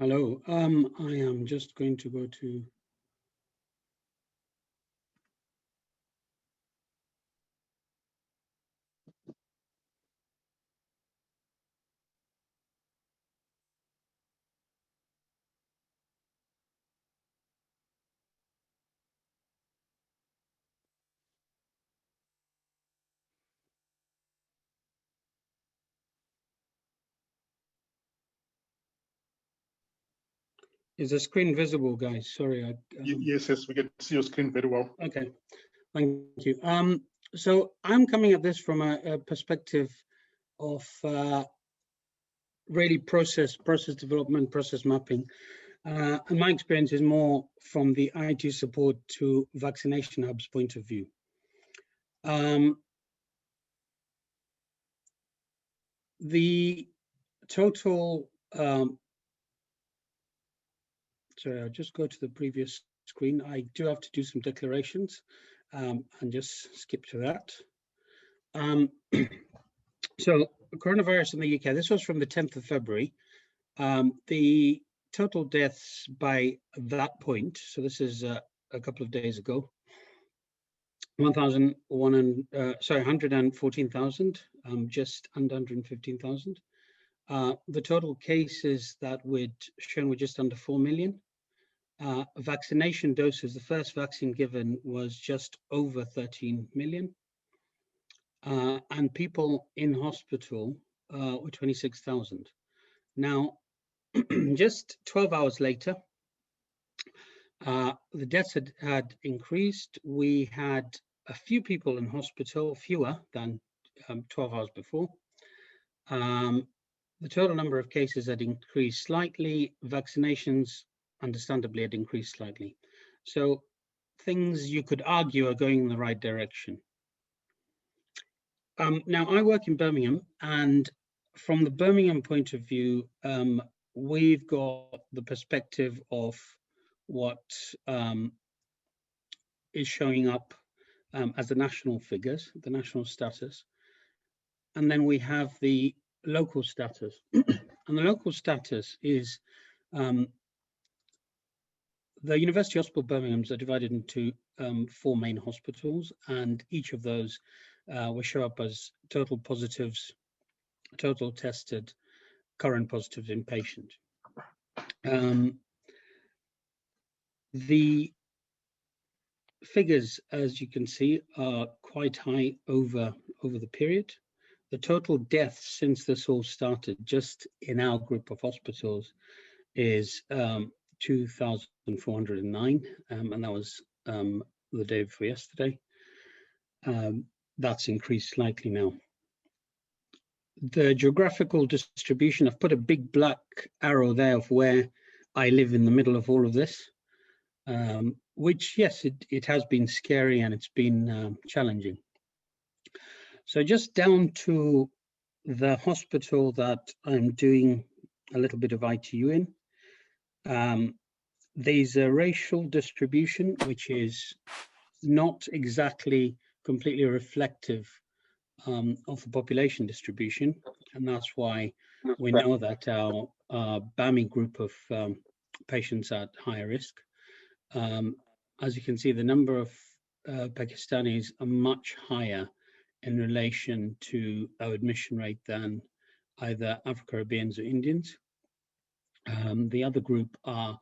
Hello, I am just going to go to. Is the screen visible, guys? Sorry. Yes, we can see your screen very well. Okay, thank you. So I'm coming at this from a perspective of really process development, process mapping. And my experience is more from the IT support to vaccination hubs point of view. The total, sorry, I'll just go to the previous screen. I do have to do some declarations and just skip to that. So coronavirus in the UK, this was from the 10th of February. The total deaths by that point, so this is a couple of days ago, 114,000, just under 115,000. The total cases that we'd shown were just under 4 million. Vaccination doses, the first vaccine given was just over 13 million. And people in hospital were 26,000. Now, just 12 hours later, the deaths had increased. We had a few people in hospital, fewer than 12 hours before. The total number of cases had increased slightly. Vaccinations, understandably, had increased slightly. So things you could argue are going in the right direction. Now, I work in Birmingham, and from the Birmingham point of view, we've got the perspective of what is showing up as the national figures, the national status. And then we have the local status. And the local status is the University Hospital Birmingham's are divided into 4 main hospitals, and each of those will show up as total positives, total tested, current positives in patient. The figures, as you can see, are quite high over the period. The total deaths since this all started, just in our group of hospitals, is 2,409, and that was the day before yesterday. That's increased slightly now. The geographical distribution, I've put a big black arrow there of where I live in the middle of all of this, which, yes, it has been scary and it's been challenging. So just down to the hospital that I'm doing a little bit of ITU in, there's a racial distribution, which is not exactly completely reflective of the population distribution. And that's why we know that our BAMI group of patients at higher risk. As you can see, the number of Pakistanis are much higher in relation to our admission rate than either Afro-Caribbeans or Indians. The other group are,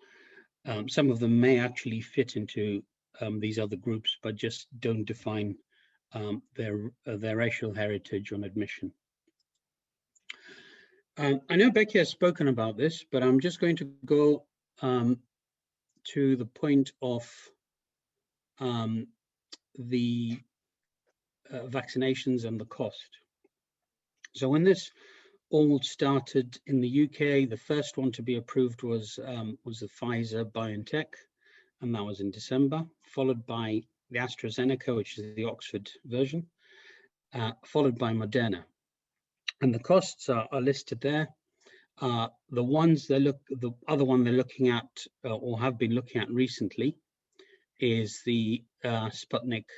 some of them may actually fit into these other groups, but just don't define their racial heritage on admission. I know Becky has spoken about this, but I'm just going to go to the point of the vaccinations and the cost. So when this all started in the UK, the first one to be approved was the Pfizer BioNTech, and that was in December, followed by the AstraZeneca, which is the Oxford version, followed by Moderna. And the costs are listed there. The other one they're looking at or have been looking at recently is the Sputnik,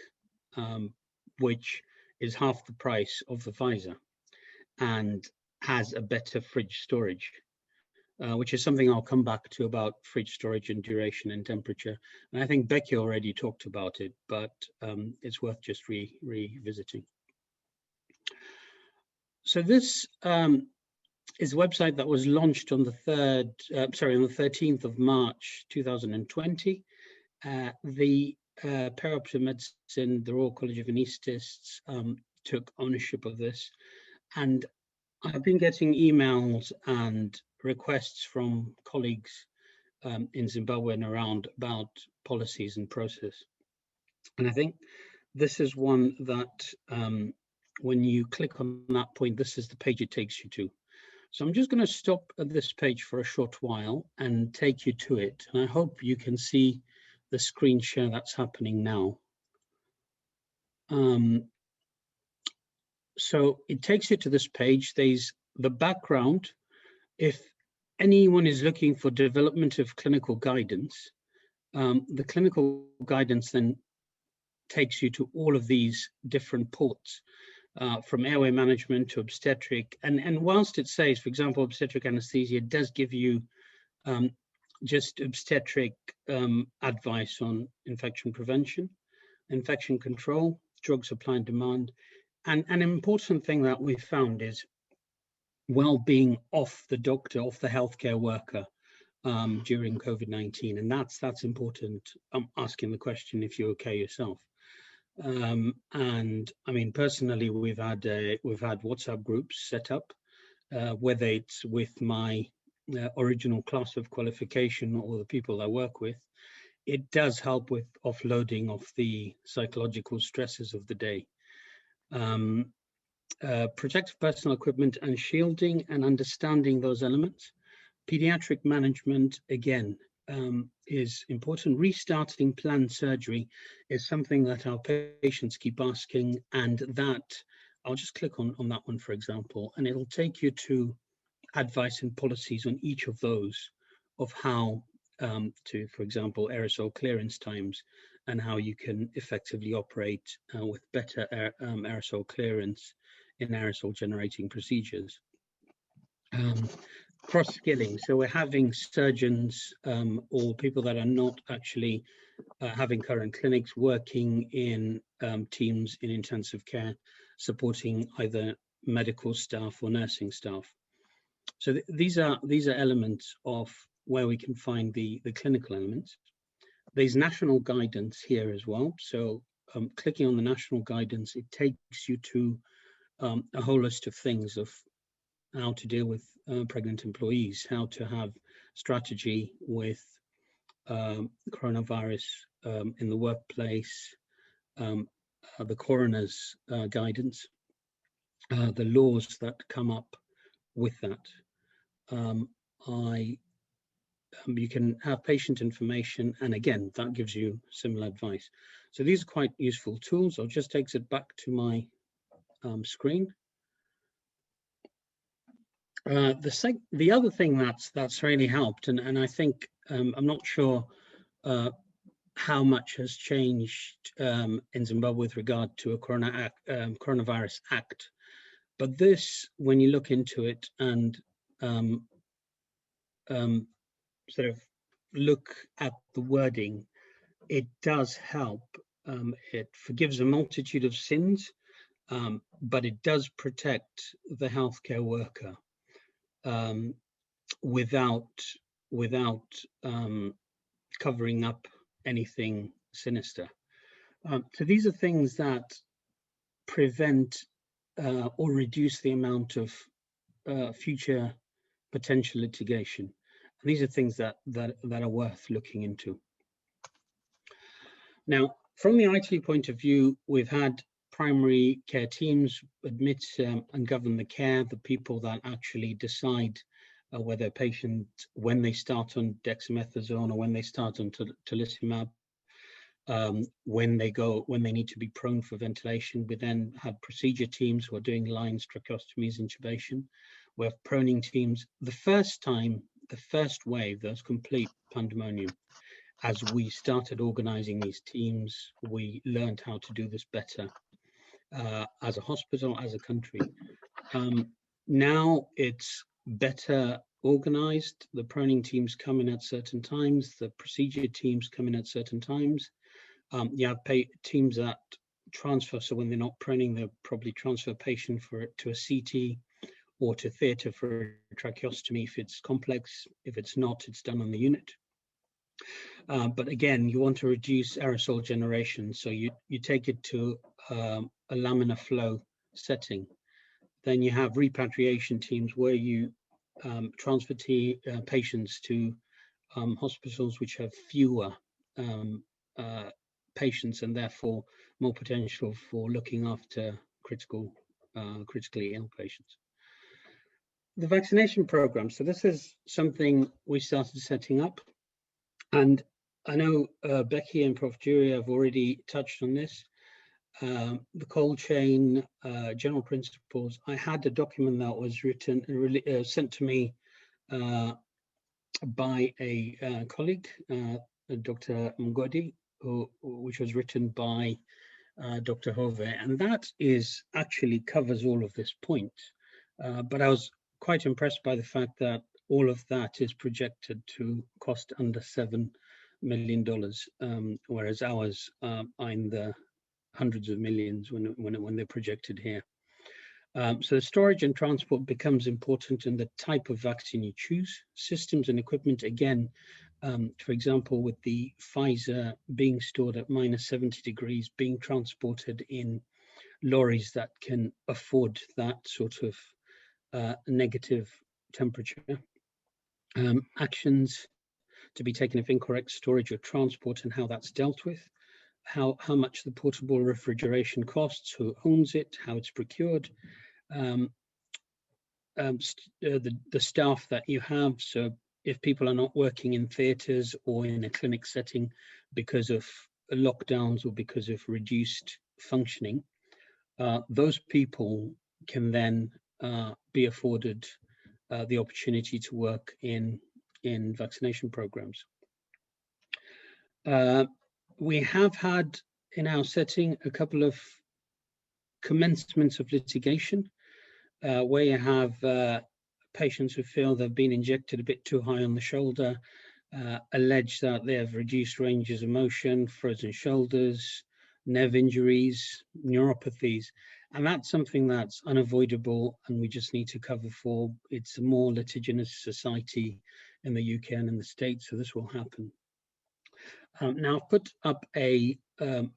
which is half the price of the Pfizer and has a better fridge storage. which is something I'll come back to about fridge storage and duration and temperature. And I think Becky already talked about it, but it's worth just revisiting. So this is a website that was launched on the 13th of March 2020. The Perioperative Medicine, the Royal College of Anaesthetists took ownership of this, and I've been getting emails and requests from colleagues in Zimbabwe and around about policies and process. And I think this is one that when you click on that point, this is the page it takes you to. So I'm just going to stop at this page for a short while and take you to it. And I hope you can see the screen share that's happening now. So it takes you to this page. There's the background. If anyone is looking for development of clinical guidance, the clinical guidance then takes you to all of these different ports, from airway management to obstetric. And whilst it says, for example, obstetric anesthesia, it does give you just obstetric advice on infection prevention, infection control, drug supply and demand. And an important thing that we found is well-being of the doctor, of the healthcare worker during COVID-19. And that's important. I'm asking the question if you're okay yourself. And I mean, personally, we've had WhatsApp groups set up, whether it's with my original class of qualification or the people I work with. It does help with offloading of the psychological stresses of the day. Protective personal equipment and shielding and understanding those elements. Pediatric management, again, is important. Restarting planned surgery is something that our patients keep asking, and that I'll just click on that one, for example, and it'll take you to advice and policies on each of those of how to, for example, aerosol clearance times and how you can effectively operate with better aerosol clearance in aerosol generating procedures. Cross-skilling, so we're having surgeons or people that are not actually having current clinics working in teams in intensive care, supporting either medical staff or nursing staff. So these are elements of where we can find the clinical elements. There's national guidance here as well. So clicking on the national guidance, it takes you to a whole list of things of how to deal with pregnant employees, how to have strategy with coronavirus in the workplace, the coroner's guidance, the laws that come up with that. You can have patient information, and again, that gives you similar advice. So these are quite useful tools. I'll just exit back to my screen. The other thing that's really helped, and I think I'm not sure how much has changed in Zimbabwe with regard to a coronavirus act, but this, when you look into it and sort of look at the wording, it does help. It forgives a multitude of sins, but it does protect the healthcare worker without covering up anything sinister. So these are things that prevent or reduce the amount of future potential litigation. And these are things that are worth looking into. Now, from the IT point of view, we've had primary care teams admit and govern the care, the people that actually decide whether a patient, when they start on dexamethasone or when they start on tocilizumab, when they need to be prone for ventilation. We then have procedure teams who are doing lines, tracheostomies, intubation. We have proning teams. The first wave, there was complete pandemonium. As we started organizing these teams, we learned how to do this better as a hospital, as a country. Now it's better organized. The proning teams come in at certain times, the procedure teams come in at certain times. You have teams that transfer, so when they're not proning, they'll probably transfer a patient to a CT or to theatre for a tracheostomy if it's complex. If it's not, it's done on the unit. But again, you want to reduce aerosol generation, so you take it to a laminar flow setting. Then you have repatriation teams where you transfer patients to hospitals which have fewer patients and therefore more potential for looking after critically ill patients. The vaccination program. So this is something we started setting up, and I know Becky and Prof. Jury have already touched on this. The cold chain general principles. I had a document that was written, sent to me by a colleague, Dr. Mgodi, which was written by Dr. Hove, and that actually covers all of this point. But I was quite impressed by the fact that all of that is projected to cost under $7 million, whereas ours are in the hundreds of millions when they're projected here. So storage and transport becomes important in the type of vaccine you choose. Systems and equipment, again, for example, with the Pfizer being stored at -70 degrees, being transported in lorries that can afford that sort of negative temperature. Actions to be taken if incorrect storage or transport and how that's dealt with. How much the portable refrigeration costs, who owns it, how it's procured, the staff that you have. So if people are not working in theatres or in a clinic setting because of lockdowns or because of reduced functioning, those people can then be afforded the opportunity to work in vaccination programs. We have had in our setting a couple of commencements of litigation where you have patients who feel they've been injected a bit too high on the shoulder, allege that they have reduced ranges of motion, frozen shoulders, nerve injuries, neuropathies, and that's something that's unavoidable and we just need to cover for. It's a more litigious society in the UK and in the States, so this will happen. Now I've put up a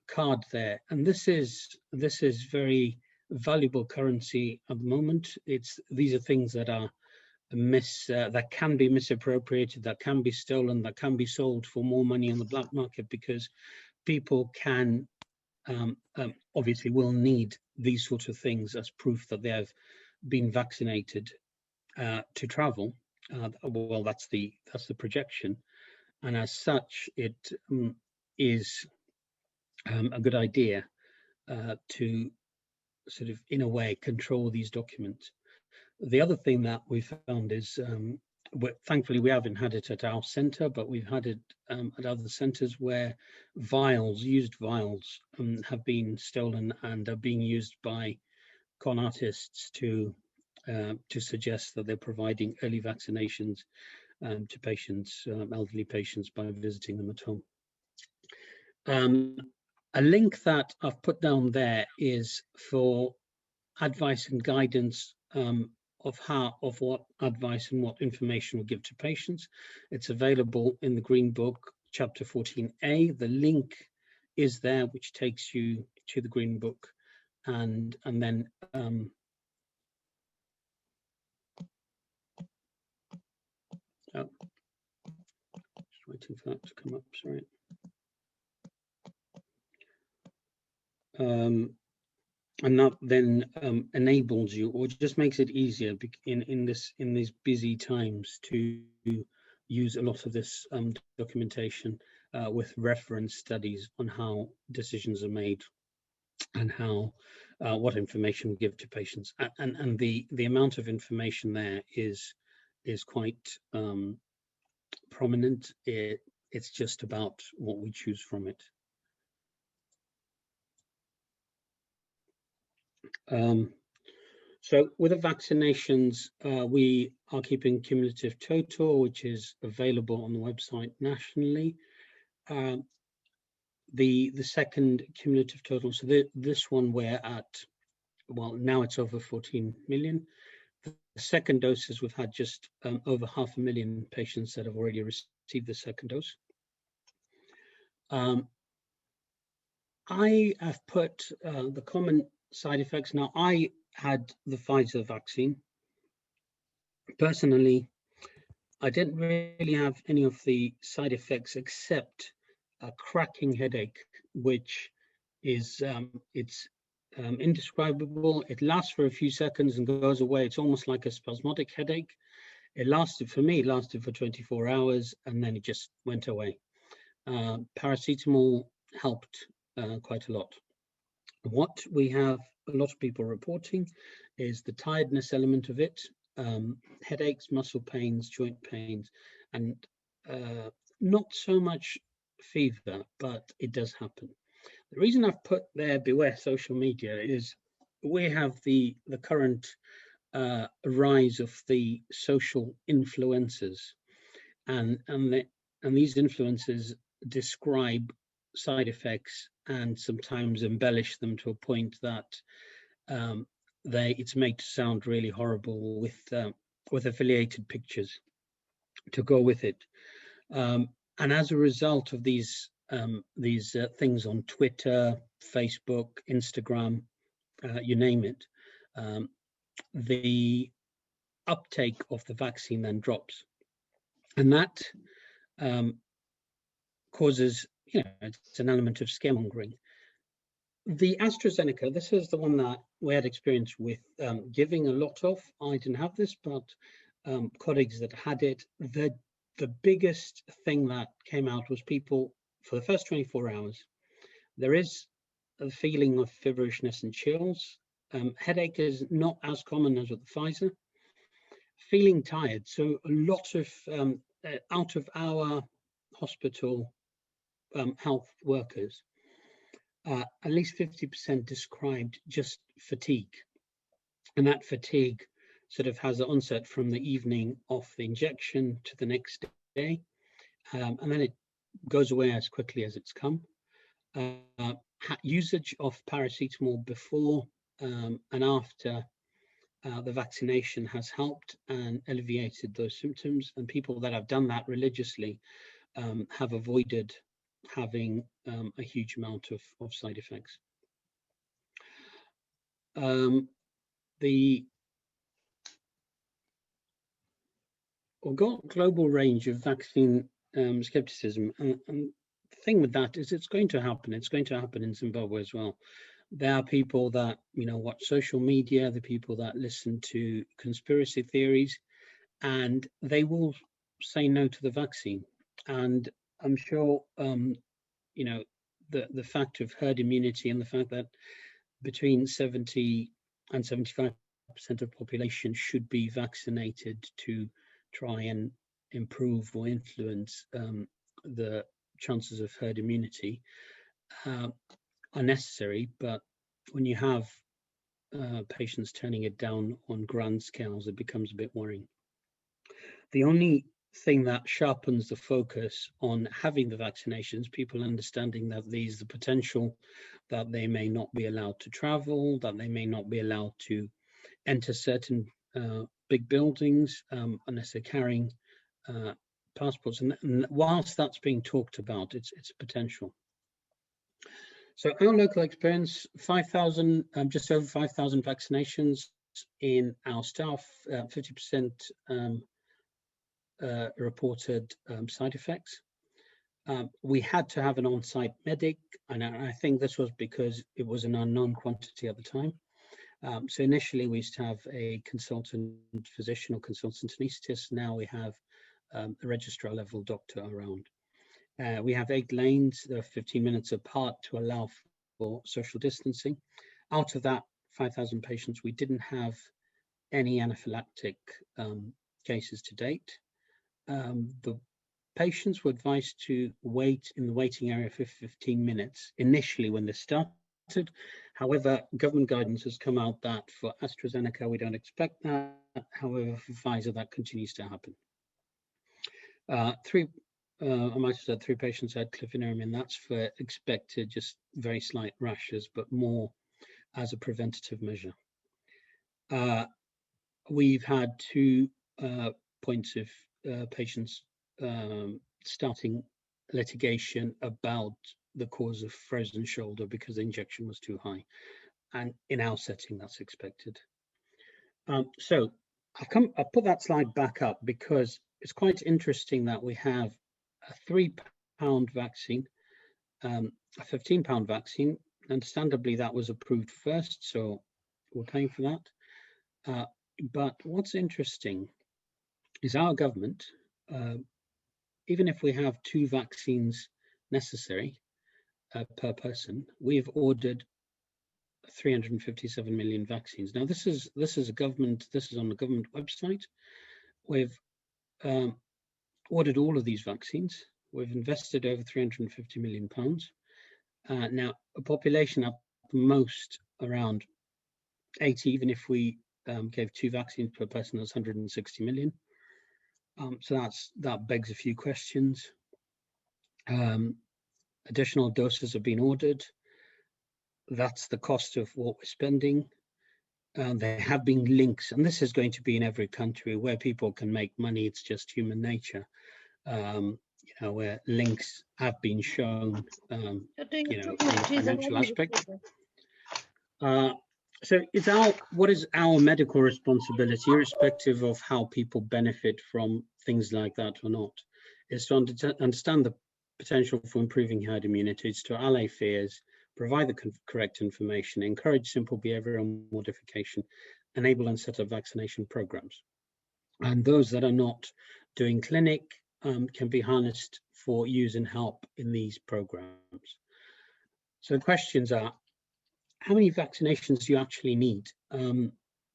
card there, and this is very valuable currency at the moment. These are things that are that can be misappropriated, that can be stolen, that can be sold for more money on the black market, because people can obviously will need these sorts of things as proof that they have been vaccinated to travel. Well, that's the projection. And as such, it is a good idea to sort of, in a way, control these documents. The other thing that we found is, thankfully, we haven't had it at our centre, but we've had it at other centres where used vials, have been stolen and are being used by con artists to suggest that they're providing early vaccinations to patients, elderly patients, by visiting them at home. A link that I've put down there is for advice and guidance of what advice and what information we give to patients. It's available in the Green Book, Chapter 14A. The link is there, which takes you to the Green Book, and then just waiting for that to come up, sorry. And that then enables you, or just makes it easier in these busy times, to use a lot of this documentation with reference studies on how decisions are made and how what information we give to patients, and the amount of information there is quite prominent. It's just about what we choose from it. So with the vaccinations, we are keeping cumulative total, which is available on the website nationally. The second cumulative total, so this one we're at, well, now it's over 14 million. The second doses, we've had just over 500,000 patients that have already received the second dose. I have put the common side effects. Now, I had the Pfizer vaccine. Personally, I didn't really have any of the side effects except a cracking headache, which is indescribable. It lasts for a few seconds and goes away. It's almost like a spasmodic headache. It lasted for 24 hours, and then it just went away. Paracetamol helped quite a lot. What we have a lot of people reporting is the tiredness element of it, headaches, muscle pains, joint pains, and not so much fever, but it does happen. The reason I've put there beware social media is we have the current rise of the social influencers, and these influencers describe side effects and sometimes embellish them to a point that it's made to sound really horrible with affiliated pictures to go with it. And as a result of these things on Twitter, Facebook, Instagram, you name it, the uptake of the vaccine then drops, and that causes, it's an element of scaremongering. The AstraZeneca, this is the one that we had experience with giving a lot of. I didn't have this, but colleagues that had it, the biggest thing that came out was people, for the first 24 hours, there is a feeling of feverishness and chills. Headache is not as common as with the Pfizer. Feeling tired. So a lot of out of our hospital health workers, at least 50% described just fatigue. And that fatigue sort of has an onset from the evening of the injection to the next day. And then it goes away as quickly as it's come. Usage of paracetamol before and after the vaccination has helped and alleviated those symptoms. And people that have done that religiously have avoided having a huge amount of side effects. We've got global range of vaccine skepticism, and the thing with that is it's going to happen. It's going to happen in Zimbabwe as well. There are people that watch social media, the people that listen to conspiracy theories, and they will say no to the vaccine. And I'm sure the fact of herd immunity and the fact that between 70 and 75% of population should be vaccinated to try and improve or influence the chances of herd immunity are necessary. But when you have patients turning it down on grand scales, it becomes a bit worrying. The only thing that sharpens the focus on having the vaccinations, people understanding that there's the potential that they may not be allowed to travel, that they may not be allowed to enter certain big buildings unless they're carrying passports. And whilst that's being talked about, it's a potential. So our local experience, 5,000, just over 5,000 vaccinations in our staff, 50% reported side effects. We had to have an on-site medic, and I think this was because it was an unknown quantity at the time. So initially we used to have a consultant physician or consultant anaesthetist. Now we have a registrar level doctor around. We have 8 lanes, they're 15 minutes apart to allow for social distancing. Out of that 5,000 patients, we didn't have any anaphylactic cases to date. The patients were advised to wait in the waiting area for 15 minutes initially when they started However, government guidance has come out that for AstraZeneca, we don't expect that. However, for Pfizer, that continues to happen. I might have said 3 patients had cliffinurium, and that's for expected, just very slight rashes, but more as a preventative measure. We've had 2 points of patients starting litigation about the cause of frozen shoulder because the injection was too high, and in our setting that's expected. So I put that slide back up because it's quite interesting that we have a £3 vaccine, a £15 vaccine. Understandably, that was approved first, so we're paying for that. But what's interesting is our government, even if we have 2 vaccines necessary per person, we've ordered 357 million vaccines. Now, this is a government. This is on the government website. We've ordered all of these vaccines. We've invested over £350 million. Now, a population at most around 80, even if we gave 2 vaccines per person, that's 160 million. So that begs a few questions. Additional doses have been ordered. That's the cost of what we're spending. There have been links, and this is going to be in every country where people can make money. It's just human nature, where links have been shown, in the financial aspect. So what is our medical responsibility, irrespective of how people benefit from things like that or not, is to understand the potential for improving herd immunity, to allay fears, provide the correct information, encourage simple behavioral modification, enable and set up vaccination programs. And those that are not doing clinic can be harnessed for use and help in these programs. So the questions are, how many vaccinations do you actually need?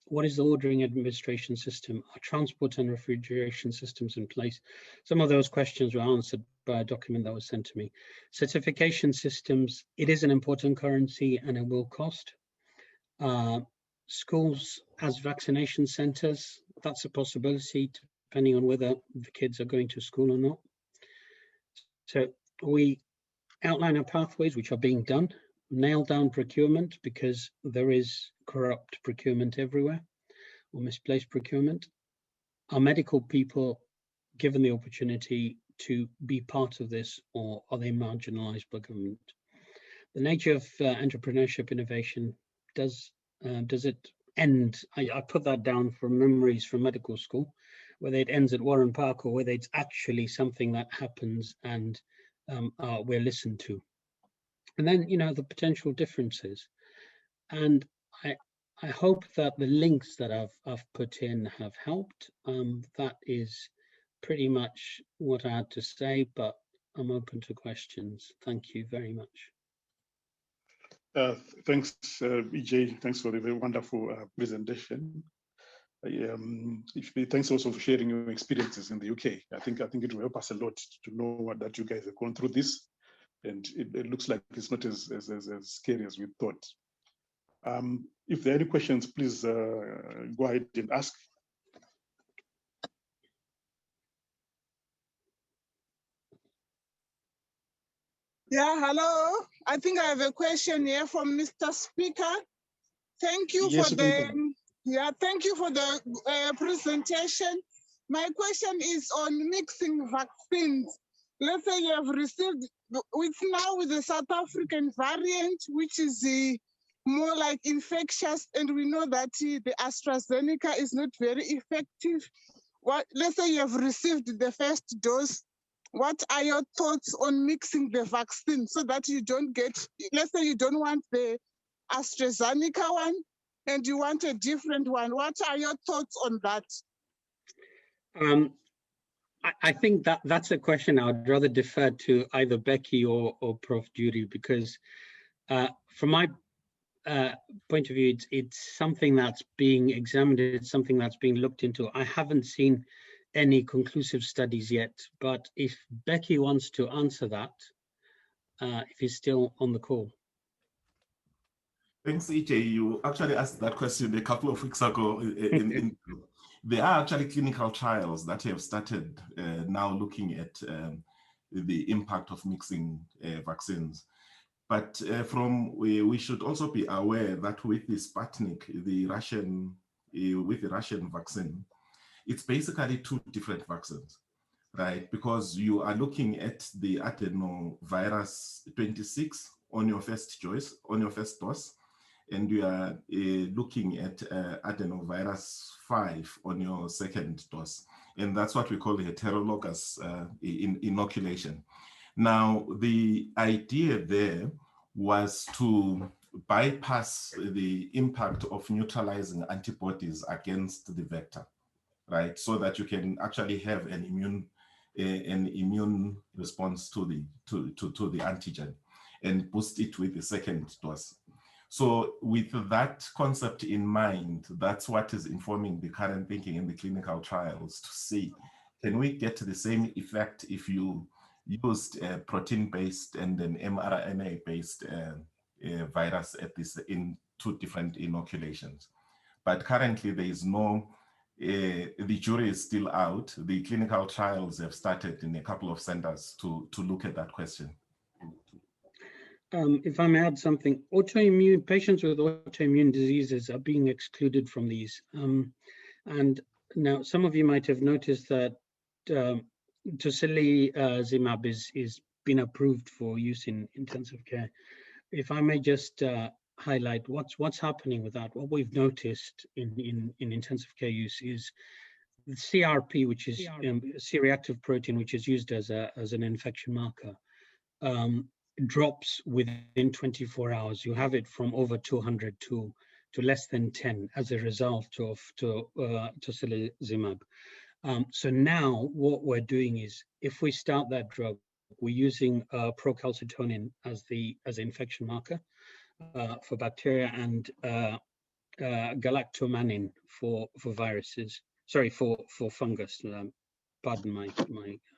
What is the ordering administration system? Are transport and refrigeration systems in place? Some of those questions were answered by a document that was sent to me. Certification systems, it is an important currency and it will cost. Schools as vaccination centers, that's a possibility depending on whether the kids are going to school or not. So we outline our pathways, which are being done. Nail down procurement, because there is corrupt procurement everywhere, or misplaced procurement. Are medical people given the opportunity to be part of this, or are they marginalized by government? The nature of entrepreneurship innovation, does it end? I put that down from memories from medical school, whether it ends at Warren Park or whether it's actually something that happens and we're listened to. And then, the potential differences. And I hope that the links that I've put in have helped. That is pretty much what I had to say, but I'm open to questions. Thank you very much. Thanks, EJ. Thanks for the very wonderful presentation. Thanks also for sharing your experiences in the UK. I think it will help us a lot to know that you guys have gone through this. And it looks like it's not as scary as we thought. If there are any questions, please go ahead and ask. Yeah, hello. I think I have a question here from Mr. Speaker. Thank you for thank you for the presentation. My question is on mixing vaccines. Let's say you have received, with the South African variant, which is more like infectious, and we know that the AstraZeneca is not very effective. Let's say you have received the first dose. What are your thoughts on mixing the vaccine so that you don't get, let's say you don't want the AstraZeneca one and you want a different one? What are your thoughts on that? I think that's a question I would rather defer to either Becky or Prof. Judy, because from my point of view, it's something that's being examined, it's something that's being looked into. I haven't seen any conclusive studies yet, but if Becky wants to answer that, if he's still on the call. Thanks, EJ. You actually asked that question a couple of weeks ago. There are actually clinical trials that have started now looking at the impact of mixing vaccines. But we should also be aware that with the Sputnik, with the Russian vaccine, it's basically two different vaccines, right? Because you are looking at the adenovirus 26 on your first choice, on your first dose, and you are looking at adenovirus 5 on your second dose. And that's what we call the heterologous inoculation. Now, the idea there was to bypass the impact of neutralizing antibodies against the vector, right? So that you can actually have an immune response to the antigen and boost it with the second dose. So with that concept in mind, that's what is informing the current thinking in the clinical trials to see, can we get the same effect if you used a protein-based and an mRNA-based virus at this in two different inoculations? But currently there is no, the jury is still out. The clinical trials have started in a couple of centers to look at that question. If I may add something, patients with autoimmune diseases are being excluded from these. And now some of you might have noticed that tocilizumab is been approved for use in intensive care. If I may just highlight what's happening with that, what we've noticed in intensive care use is the CRP, which is C-reactive protein, which is used as an infection marker. Drops within 24 hours. You have it from over 200 to less than 10 as a result of tocilizumab. So now what we're doing is, if we start that drug, we're using procalcitonin as the infection marker for bacteria, and galactomannan for viruses. Sorry, for fungus. Pardon my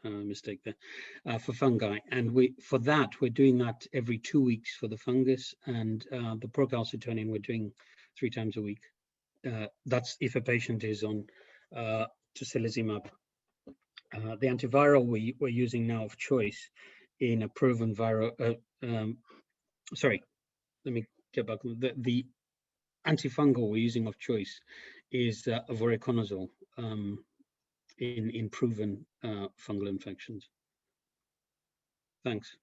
mistake there, for fungi. And for that, we're doing that every 2 weeks for the fungus, and the procalcitonin we're doing 3 times a week. That's if a patient is on tocilizumab. The antiviral we're using now of choice in a proven viral, sorry, let me get back. The antifungal we're using of choice is voriconazole. In proven fungal infections. Thanks.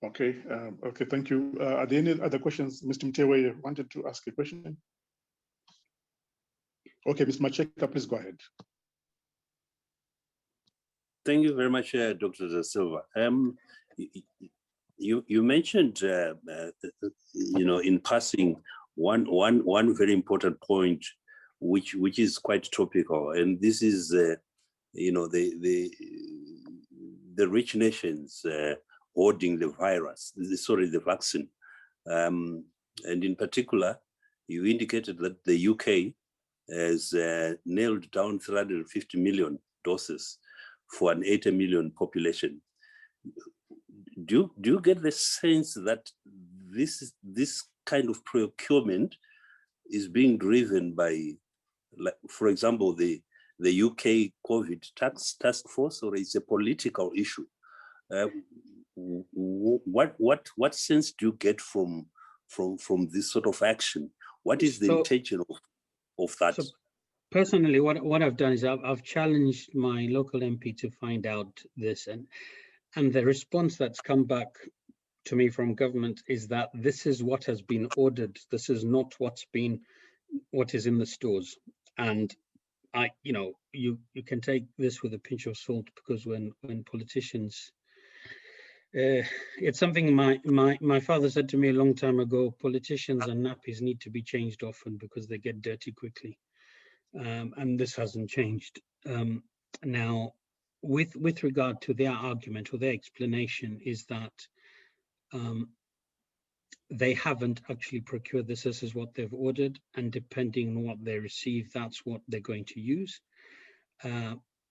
Okay, okay, thank you. Are there any other questions? Mr. Mtewe wanted to ask a question. Okay, Ms. Macheka, please go ahead. Thank you very much, Dr. Da Silva. You mentioned, in passing, one very important point, which is quite topical, and this is, the rich nations hoarding the the vaccine, and in particular, you indicated that the UK has nailed down 350 million doses for an 80 million population. Do you get the sense that this kind of procurement is being driven by, like, for example, the UK COVID task force, or it's a political issue? What sense do you get from this sort of action? What is the intention of that? So personally, what I've done is I've challenged my local MP to find out this, and the response that's come back to me from government is that this is what has been ordered. This is not what is in the stores. And you can take this with a pinch of salt, because when politicians, it's something my father said to me a long time ago: politicians and nappies need to be changed often because they get dirty quickly. And this hasn't changed. Now, with regard to their argument or their explanation, is that they haven't actually procured this. This is what they've ordered, and depending on what they receive, that's what they're going to use.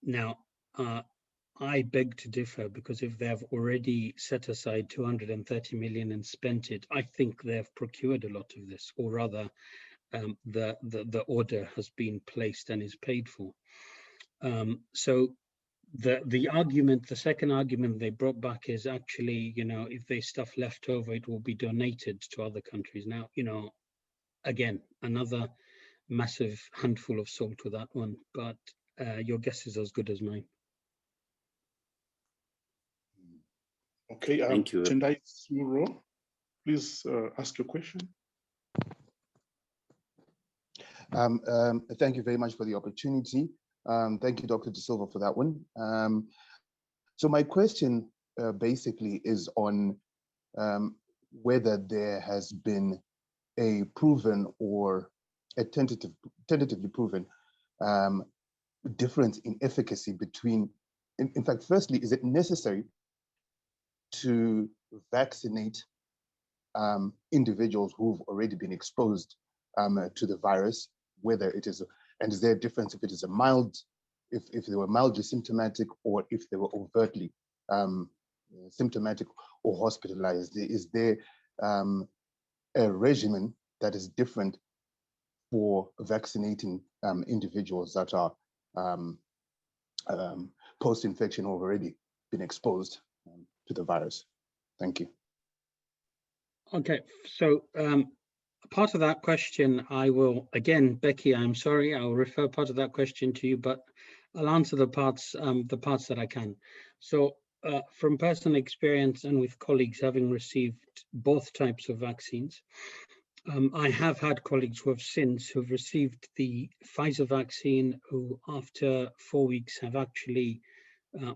Now, I beg to differ, because if they have already set aside 230 million and spent it, I think they have procured a lot of this, or rather the order has been placed and is paid for. So the argument, the second argument they brought back is actually, you know, if there's stuff left over, it will be donated to other countries. Now, you know, again, another massive handful of salt with that one, but your guess is as good as mine. Okay, Thank you. Tendai Suro, please ask your question. Thank you very much for the opportunity. Thank you, Dr. De Silva, for that one. So my question basically is on whether there has been a proven or a tentatively proven difference in efficacy between, in fact, firstly, is it necessary to vaccinate individuals who've already been exposed to the virus, whether it is, and is there a difference if it is a mild, if they were mildly symptomatic, or if they were overtly symptomatic or hospitalized? Is there a regimen that is different for vaccinating individuals that are post-infection or already been exposed to the virus? Thank you. Okay, so part of that question, I will, again, Becky, I'm sorry, I'll refer part of that question to you, but I'll answer the parts that I can. So from personal experience and with colleagues having received both types of vaccines, I have had colleagues who've received the Pfizer vaccine, who after 4 weeks have actually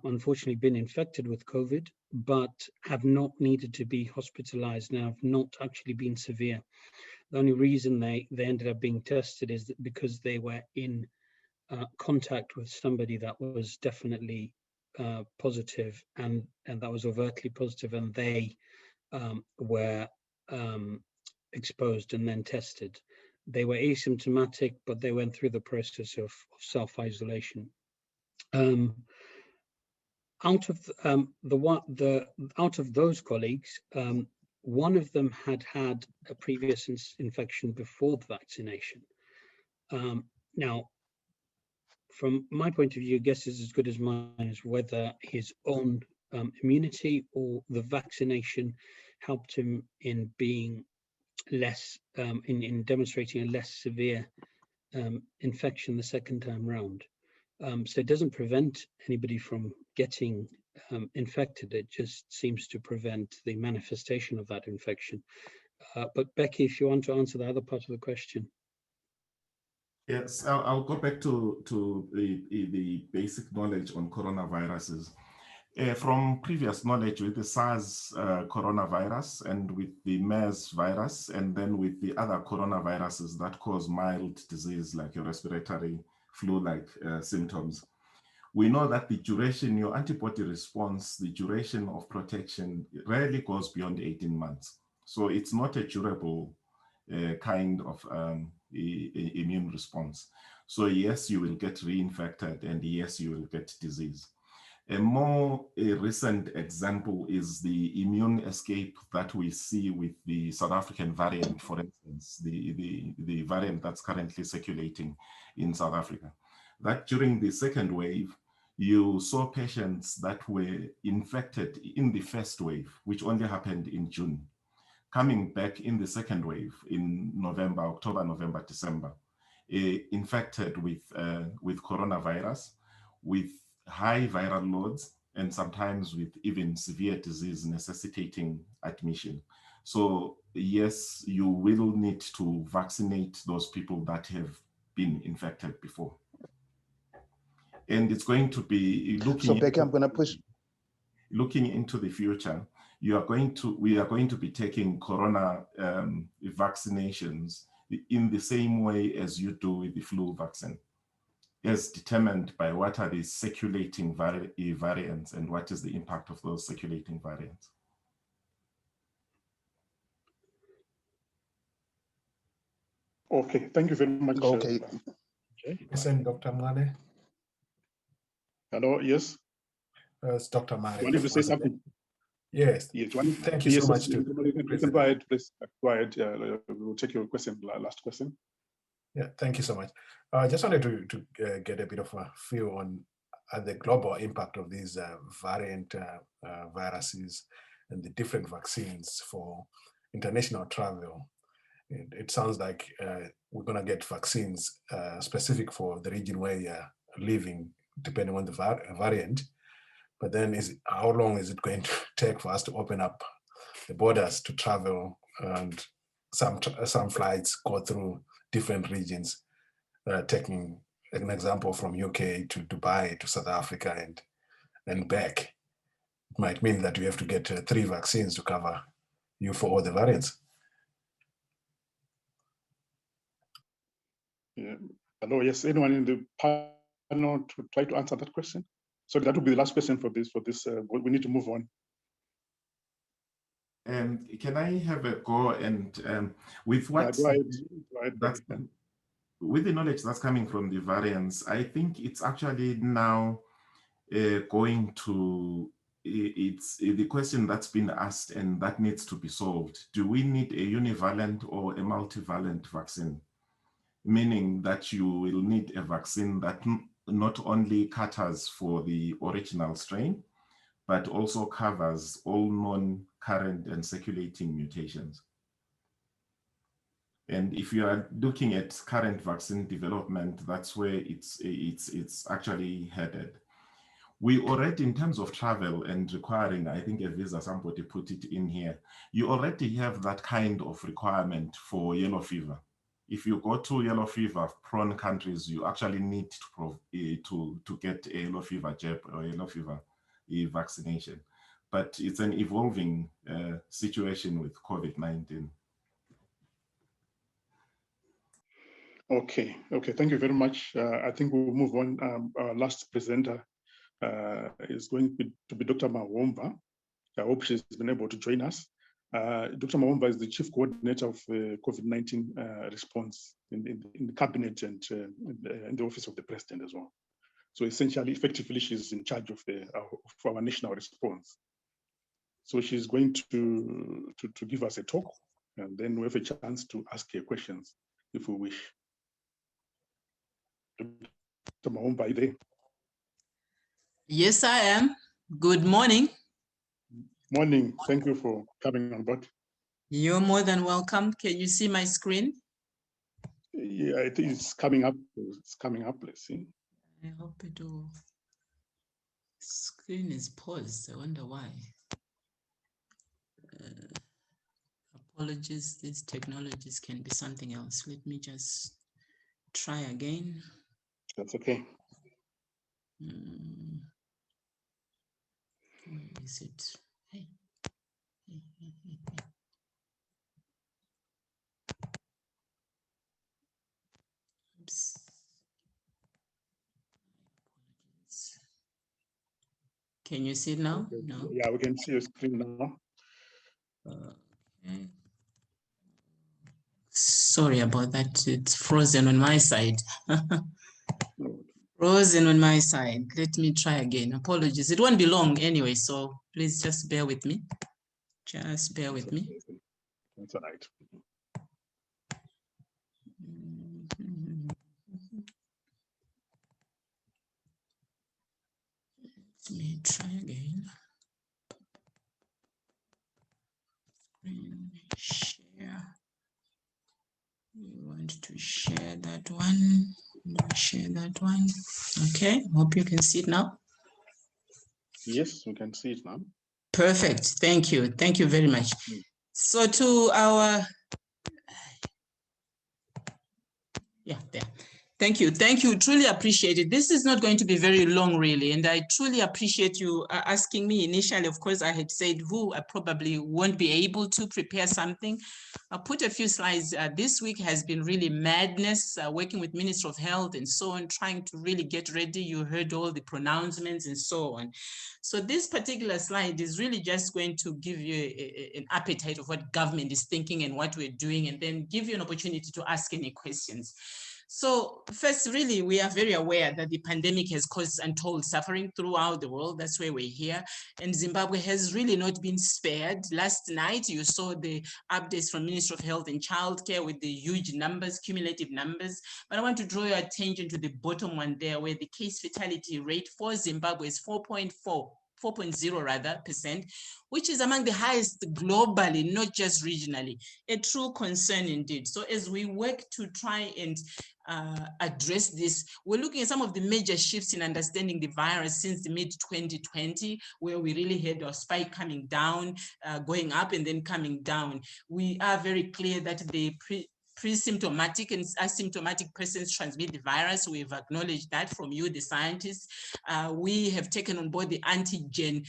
unfortunately been infected with COVID, but have not needed to be hospitalized and have not actually been severe. The only reason they ended up being tested is that because they were in contact with somebody that was definitely positive and that was overtly positive, and they were exposed and then tested. They were asymptomatic, but they went through the process of self-isolation. Out of those colleagues, one of them had a previous infection before the vaccination. Now, from my point of view, guess is as good as mine as whether his own immunity or the vaccination helped him in being less, in demonstrating a less severe infection the second time round. So it doesn't prevent anybody from getting infected. It just seems to prevent the manifestation of that infection. But Becky, if you want to answer the other part of the question. Yes, I'll go back to the basic knowledge on coronaviruses. From previous knowledge with the SARS coronavirus and with the MERS virus, and then with the other coronaviruses that cause mild disease like your respiratory flu-like symptoms, we know that the duration, your antibody response, the duration of protection rarely goes beyond 18 months. So it's not a durable kind of immune response. So yes, you will get reinfected, and yes, you will get disease. A more recent example is the immune escape that we see with the South African variant, for instance, the variant that's currently circulating in South Africa. That during the second wave, you saw patients that were infected in the first wave, which only happened in June, coming back in the second wave in November, October, November, December, infected with coronavirus, with high viral loads, and sometimes with even severe disease necessitating admission. So yes, you will need to vaccinate those people that have been infected before. And it's going to be looking. So Becky, I'm going to push. Looking into the future, we are going to be taking corona vaccinations in the same way as you do with the flu vaccine, as determined by what are the circulating variants and what is the impact of those circulating variants. Okay, thank you very much. Okay. Listen, Dr. Mwale. Hello, yes. It's Dr. Mari. Wanted to say something? Yes. Yes. Thank you so much. You can go ahead, please. Go ahead. We'll take your question, last question. Yeah, thank you so much. I just wanted to get a bit of a feel on the global impact of these variant viruses and the different vaccines for international travel. It sounds like we're going to get vaccines specific for the region where you're living, depending on the variant. But then how long is it going to take for us to open up the borders to travel? And some flights go through different regions, taking an example from UK to Dubai to South Africa and back. It might mean that we have to get 3 vaccines to cover you for all the variants. Yeah. Hello, yes, anyone in the panel to try to answer that question? So that will be the last question for this. We need to move on. Can I have a go and with what go ahead. With the knowledge that's coming from the variants, I think it's actually now going to, it's the question that's been asked and that needs to be solved. Do we need a univalent or a multivalent vaccine? Meaning that you will need a vaccine that not only caters for the original strain, but also covers all known, current, and circulating mutations. And if you are looking at current vaccine development, that's where it's actually headed. We already, in terms of travel and requiring, I think a visa, somebody put it in here, you already have that kind of requirement for yellow fever. If you go to yellow fever prone countries, you actually need to get a yellow fever jab or yellow fever vaccination. But it's an evolving situation with COVID-19. Okay, thank you very much. I think we'll move on. Our last presenter is going to be Dr. Mawomba. I hope she's been able to join us. Dr. Mawomba is the Chief Coordinator of COVID-19 response in the Cabinet and in the Office of the President as well. So essentially, effectively, she's in charge of our national response. So she's going to give us a talk, and then we have a chance to ask her questions if we wish. Dr. Mawomba, are you there? Yes, I am. Good morning. Morning. Thank you for coming on board. You're more than welcome. Can you see my screen? Yeah, I think it's coming up. It's coming up. Let's see. I hope it will. Screen is paused. I wonder why. Apologies. These technologies can be something else. Let me just try again. That's okay. Where is it? Hey. Oops. Can you see it now? Okay. No. Yeah, we can see your screen now. Okay. Sorry about that. It's frozen on my side. Frozen on my side. Let me try again. Apologies. It won't be long anyway, so please just bear with me. Just bear with me. That's all right. Let me try again. Share. We want to share that one. Share that one. Okay. Hope you can see it now. Yes, we can see it now. Perfect. Thank you. Thank you very much. So to our, there. Thank you. Thank you. Truly appreciate it. This is not going to be very long, really. And I truly appreciate you asking me initially. Of course, I had said I probably won't be able to prepare something. I put a few slides. This week has been really madness, working with Minister of Health and so on, trying to really get ready. You heard all the pronouncements and so on. So this particular slide is really just going to give you an appetite of what government is thinking and what we're doing, and then give you an opportunity to ask any questions. So first, really, we are very aware that the pandemic has caused untold suffering throughout the world. That's why we're here. And Zimbabwe has really not been spared. Last night, you saw the updates from Ministry of Health and Childcare with the huge numbers, cumulative numbers. But I want to draw your attention to the bottom one there, where the case fatality rate for Zimbabwe is 4.0 rather percent, which is among the highest globally, not just regionally. A true concern indeed. So as we work to try and address this, we're looking at some of the major shifts in understanding the virus since the mid-2020, where we really had a spike coming down, going up and then coming down. We are very clear that the pre-symptomatic and asymptomatic persons transmit the virus. We've acknowledged that from you, the scientists. We have taken on board the antigen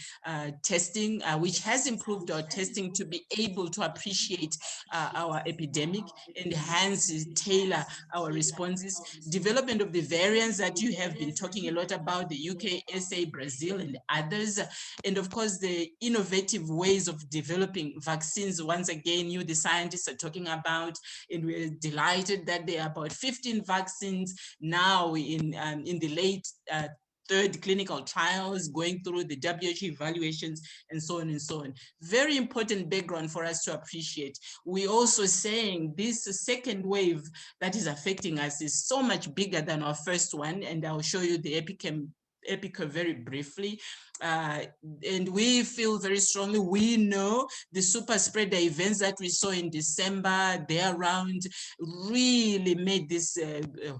testing, which has improved our testing to be able to appreciate our epidemic and hence tailor our responses. Development of the variants that you have been talking a lot about, the UK, SA, Brazil, and others. And of course, the innovative ways of developing vaccines. Once again, you, the scientists, are talking about, and we're delighted that there are about 15 vaccines now in the late third clinical trials, going through the WHO evaluations and so on and so on. Very important background for us to appreciate. We also saying this second wave that is affecting us is so much bigger than our first one, and I'll show you the epic very briefly. And we feel very strongly, we know the super spreader events that we saw in December, therearound, really made this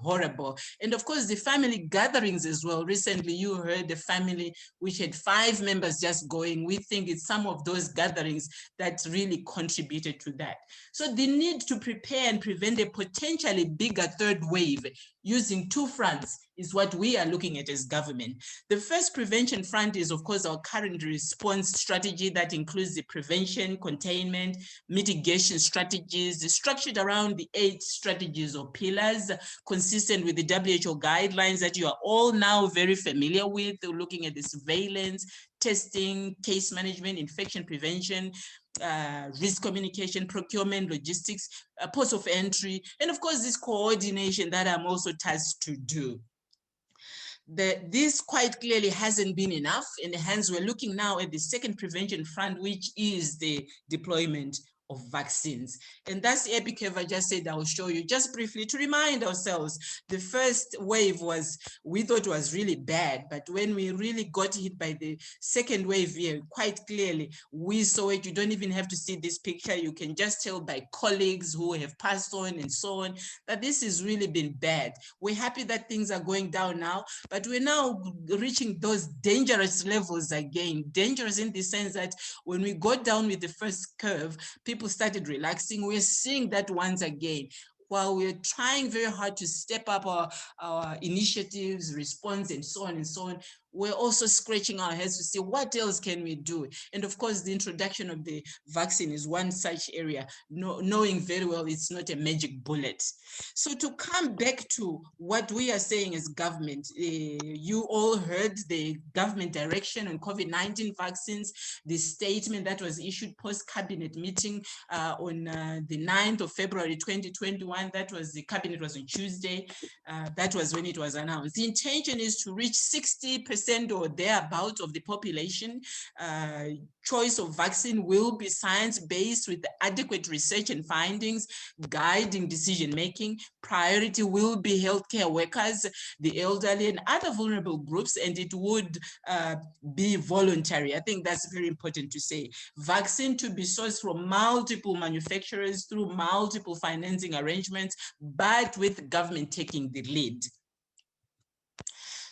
horrible. And of course, the family gatherings as well. Recently, you heard the family which had 5 members just going. We think it's some of those gatherings that really contributed to that. So the need to prepare and prevent a potentially bigger third wave using 2 fronts is what we are looking at as government. The first prevention front is, of course, our current response strategy that includes the prevention, containment, mitigation strategies structured around the 8 strategies or pillars consistent with the WHO guidelines that you are all now very familiar with, looking at the surveillance, testing, case management, infection prevention, risk communication, procurement, logistics, ports of entry, and of course this coordination that I'm also tasked to do. This quite clearly hasn't been enough, and hence we're looking now at the second prevention front, which is the deployment of vaccines. And that's the epic curve I just said I will show you just briefly to remind ourselves. The first wave we thought was really bad, but when we really got hit by the second wave here, quite clearly, we saw it. You don't even have to see this picture. You can just tell by colleagues who have passed on and so on, that this has really been bad. We're happy that things are going down now, but we're now reaching those dangerous levels again. Dangerous in the sense that when we got down with the first curve, people started relaxing. We're seeing that once again. While we're trying very hard to step up our initiatives, response, and so on and so on, we're also scratching our heads to see what else can we do. And of course, the introduction of the vaccine is one such area, knowing very well it's not a magic bullet. So to come back to what we are saying as government, you all heard the government direction on COVID-19 vaccines, the statement that was issued post-cabinet meeting on the 9th of February 2021. That was, the cabinet was on Tuesday. That was when it was announced. The intention is to reach 60% or thereabouts of the population. Choice of vaccine will be science-based with adequate research and findings guiding decision-making. Priority will be healthcare workers, the elderly, and other vulnerable groups, and it would be voluntary. I think that's very important to say. Vaccine to be sourced from multiple manufacturers through multiple financing arrangements, but with government taking the lead.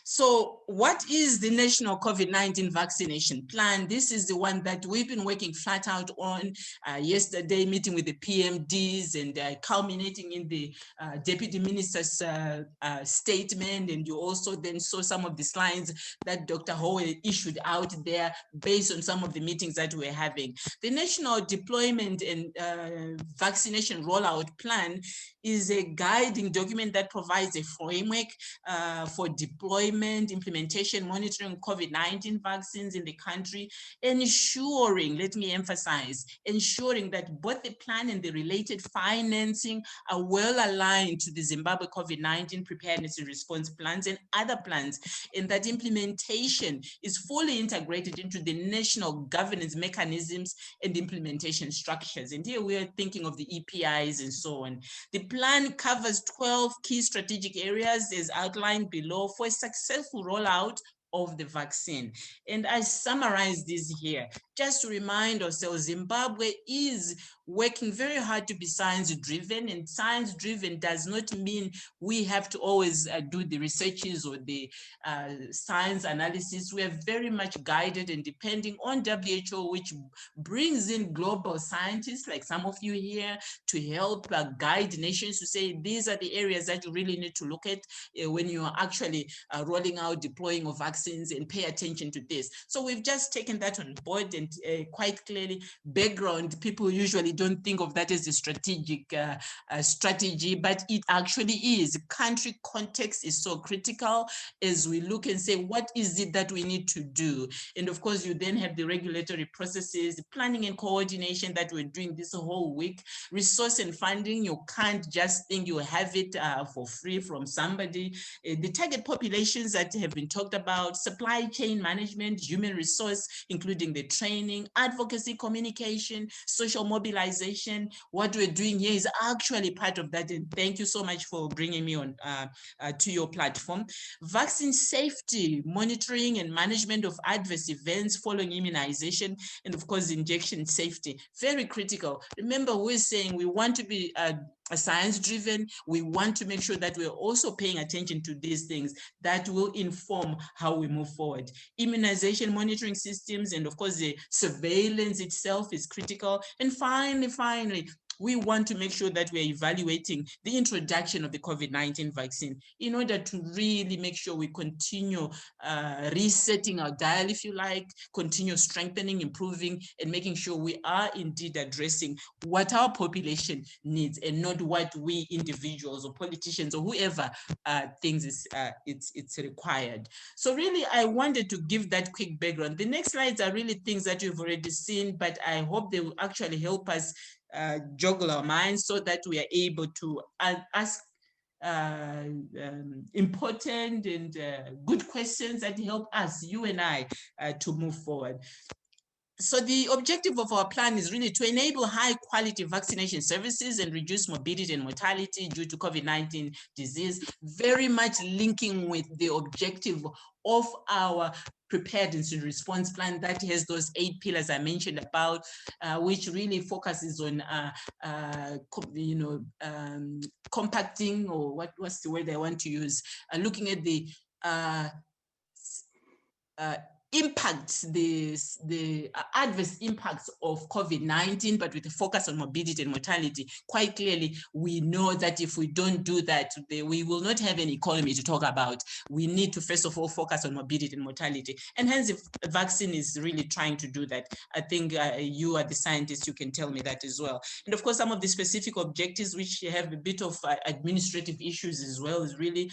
So what is the national COVID-19 vaccination plan? This is the one that we've been working flat out on. Yesterday, meeting with the PMDs and culminating in the Deputy Minister's statement. And you also then saw some of the slides that Dr. Howe issued out there based on some of the meetings that we're having. The National Deployment and Vaccination Rollout Plan is a guiding document that provides a framework for deployment deployment, implementation, monitoring COVID-19 vaccines in the country, ensuring, let me emphasize, ensuring that both the plan and the related financing are well aligned to the Zimbabwe COVID-19 preparedness and response plans and other plans, and that implementation is fully integrated into the national governance mechanisms and implementation structures. And here we are thinking of the EPIs and so on. The plan covers 12 key strategic areas as outlined below for a successful rollout of the vaccine. And I summarize this here just to remind ourselves, Zimbabwe is working very hard to be science-driven, and science-driven does not mean we have to always do the researches or the science analysis. We are very much guided and depending on WHO, which brings in global scientists like some of you here to help guide nations to say these are the areas that you really need to look at when you are actually rolling out, deploying of vaccines, and pay attention to this. So we've just taken that on board, and quite clearly, background, people usually don't think of that as a strategic strategy, but it actually is. Country context is so critical as we look and say, what is it that we need to do? And of course, you then have the regulatory processes, the planning and coordination that we're doing this whole week, resource and funding. You can't just think you have it for free from somebody. The target populations that have been talked about, supply chain management, human resource, including the training, advocacy, communication, social mobilization. What we're doing here is actually part of that. And thank you so much for bringing me on to your platform. Vaccine safety, monitoring and management of adverse events following immunization, and of course, injection safety, very critical. Remember, we're saying we want to be science-driven. We want to make sure that we're also paying attention to these things that will inform how we move forward. Immunization monitoring systems, and of course, the surveillance itself is critical. And finally, we want to make sure that we're evaluating the introduction of the COVID-19 vaccine in order to really make sure we continue resetting our dial, if you like, continue strengthening, improving, and making sure we are indeed addressing what our population needs and not what we individuals or politicians or whoever thinks it's required. So really, I wanted to give that quick background. The next slides are really things that you've already seen, but I hope they will actually help us juggle our minds so that we are able to ask important and good questions that help us, you and I, to move forward. So the objective of our plan is really to enable high quality vaccination services and reduce morbidity and mortality due to COVID-19 disease, very much linking with the objective of our preparedness and response plan that has those 8 pillars I mentioned about, which really focuses on, compacting, or what's the word I want to use, looking at the impacts, the adverse impacts of COVID-19, but with a focus on morbidity and mortality. Quite clearly, we know that if we don't do that, we will not have an economy to talk about. We need to first of all focus on morbidity and mortality. And hence, if a vaccine is really trying to do that, I think you are the scientists, you can tell me that as well. And of course, some of the specific objectives, which have a bit of administrative issues as well, is really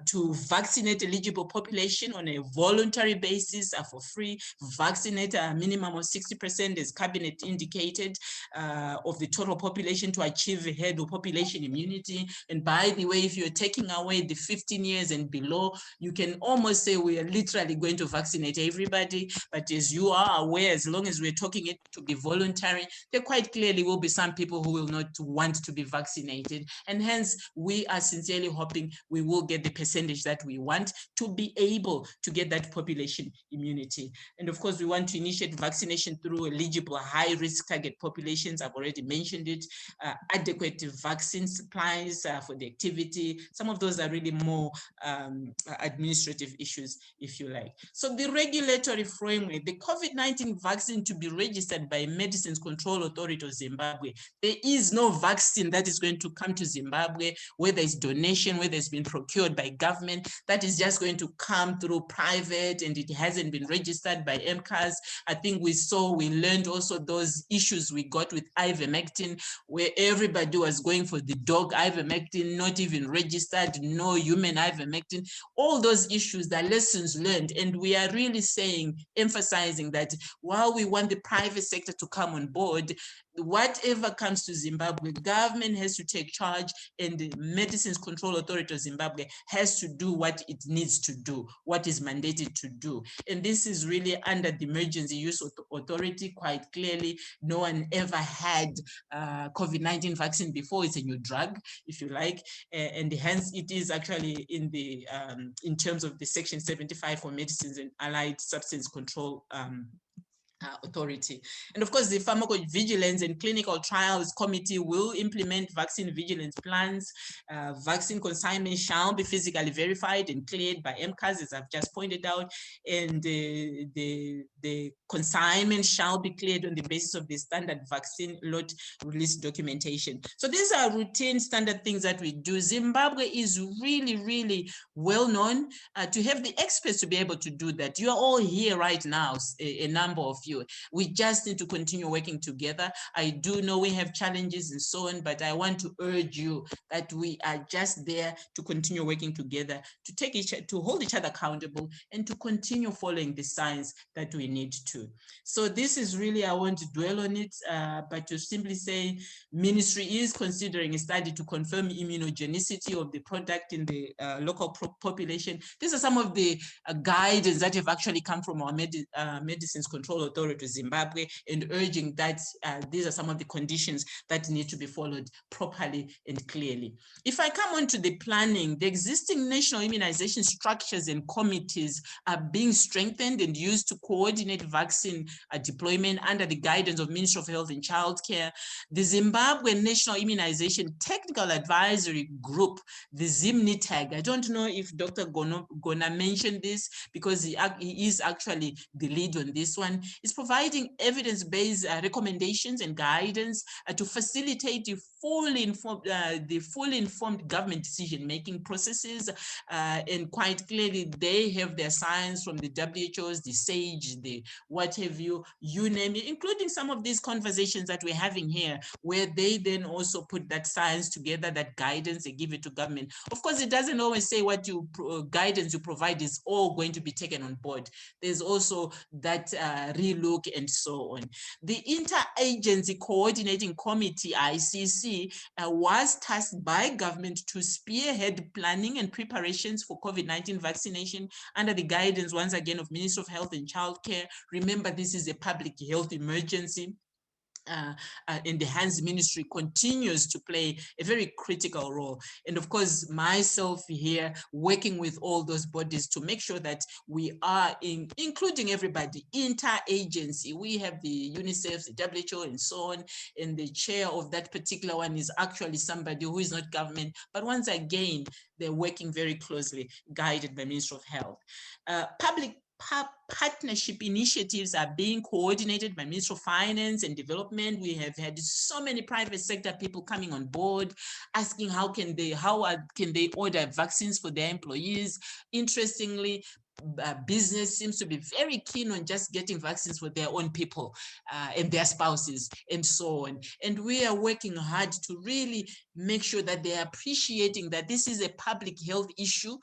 to vaccinate eligible population on a voluntary basis for free, vaccinate a minimum of 60%, as cabinet indicated, of the total population to achieve a herd of population immunity. And by the way, if you're taking away the 15 years and below, you can almost say we are literally going to vaccinate everybody. But as you are aware, as long as we're talking it to be voluntary, there quite clearly will be some people who will not want to be vaccinated. And hence, we are sincerely hoping we will get the percentage that we want to be able to get that population immunity. And of course, we want to initiate vaccination through eligible high-risk target populations. I've already mentioned it. Adequate vaccine supplies for the activity. Some of those are really more administrative issues, if you like. So the regulatory framework, the COVID-19 vaccine to be registered by Medicines Control Authority of Zimbabwe. There is no vaccine that is going to come to Zimbabwe, whether it's donation, whether it's been procured by government, that is just going to come through private, and it has hasn't been registered by MCAS. I think we learned also those issues we got with ivermectin, where everybody was going for the dog ivermectin, not even registered, no human ivermectin. All those issues, the lessons learned. And we are really emphasizing that while we want the private sector to come on board, whatever comes to Zimbabwe, government has to take charge, and the Medicines Control Authority of Zimbabwe has to do what it needs to do, what is mandated to do. And this is really under the Emergency Use Authority. Quite clearly, no one ever had COVID-19 vaccine before. It's a new drug, if you like, and hence it is actually in the in terms of the Section 75 for Medicines and Allied Substance Control Authority. And of course, the Pharmacovigilance and Clinical Trials Committee will implement vaccine vigilance plans. Vaccine consignment shall be physically verified and cleared by MCAS, as I've just pointed out, and the consignment shall be cleared on the basis of the standard vaccine lot release documentation. So these are routine standard things that we do. Zimbabwe is really, really well known to have the experts to be able to do that. You are all here right now, a number of you. We just need to continue working together. I do know we have challenges and so on, but I want to urge you that we are just there to continue working together, to hold each other accountable, and to continue following the science that we need to. So this is really, I want to dwell on it, but to simply say, ministry is considering a study to confirm immunogenicity of the product in the local population. These are some of the guidance that have actually come from our Medicines Control Authority of Zimbabwe, and urging that these are some of the conditions that need to be followed properly and clearly. If I come on to the planning, the existing national immunization structures and committees are being strengthened and used to coordinate vaccine deployment under the guidance of Ministry of Health and Childcare. The Zimbabwe National Immunization Technical Advisory Group, the ZIMNITAG, I don't know if Dr. Gona mentioned this, because he is actually the lead on this one, is providing evidence-based recommendations and guidance to facilitate the fully informed government decision-making processes. And quite clearly, they have their science from the WHOs, the SAGE, the what have you, you name it, including some of these conversations that we're having here, where they then also put that science together, that guidance, they give it to government. Of course, it doesn't always say what guidance you provide is all going to be taken on board. There's also that relook and so on. The Interagency Coordinating Committee, ICC, was tasked by government to spearhead planning and preparations for COVID-19 vaccination under the guidance, once again, of Ministry of Health and Childcare. Remember, this is a public health emergency. And the HANS ministry continues to play a very critical role. And of course, myself here working with all those bodies to make sure that we are including everybody, interagency. We have the UNICEF, the WHO, and so on. And the chair of that particular one is actually somebody who is not government, but once again, they're working very closely, guided by Ministry of Health. Public partnership initiatives are being coordinated by Ministry of Finance and Development. We have had so many private sector people coming on board, asking how can they order vaccines for their employees. Interestingly, business seems to be very keen on just getting vaccines for their own people and their spouses and so on. And we are working hard to really make sure that they are appreciating that this is a public health issue.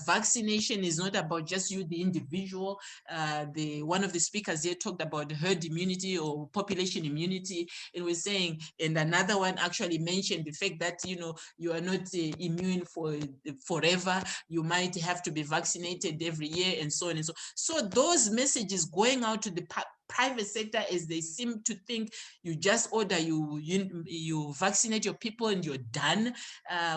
Vaccination is not about just you, the individual. One of the speakers here talked about herd immunity or population immunity, and we're saying, and another one actually mentioned the fact that, you know, you are not immune for forever. You might have to be vaccinated every year and so on and so. So those messages going out to the private sector, as they seem to think you just order, you vaccinate your people and you're done,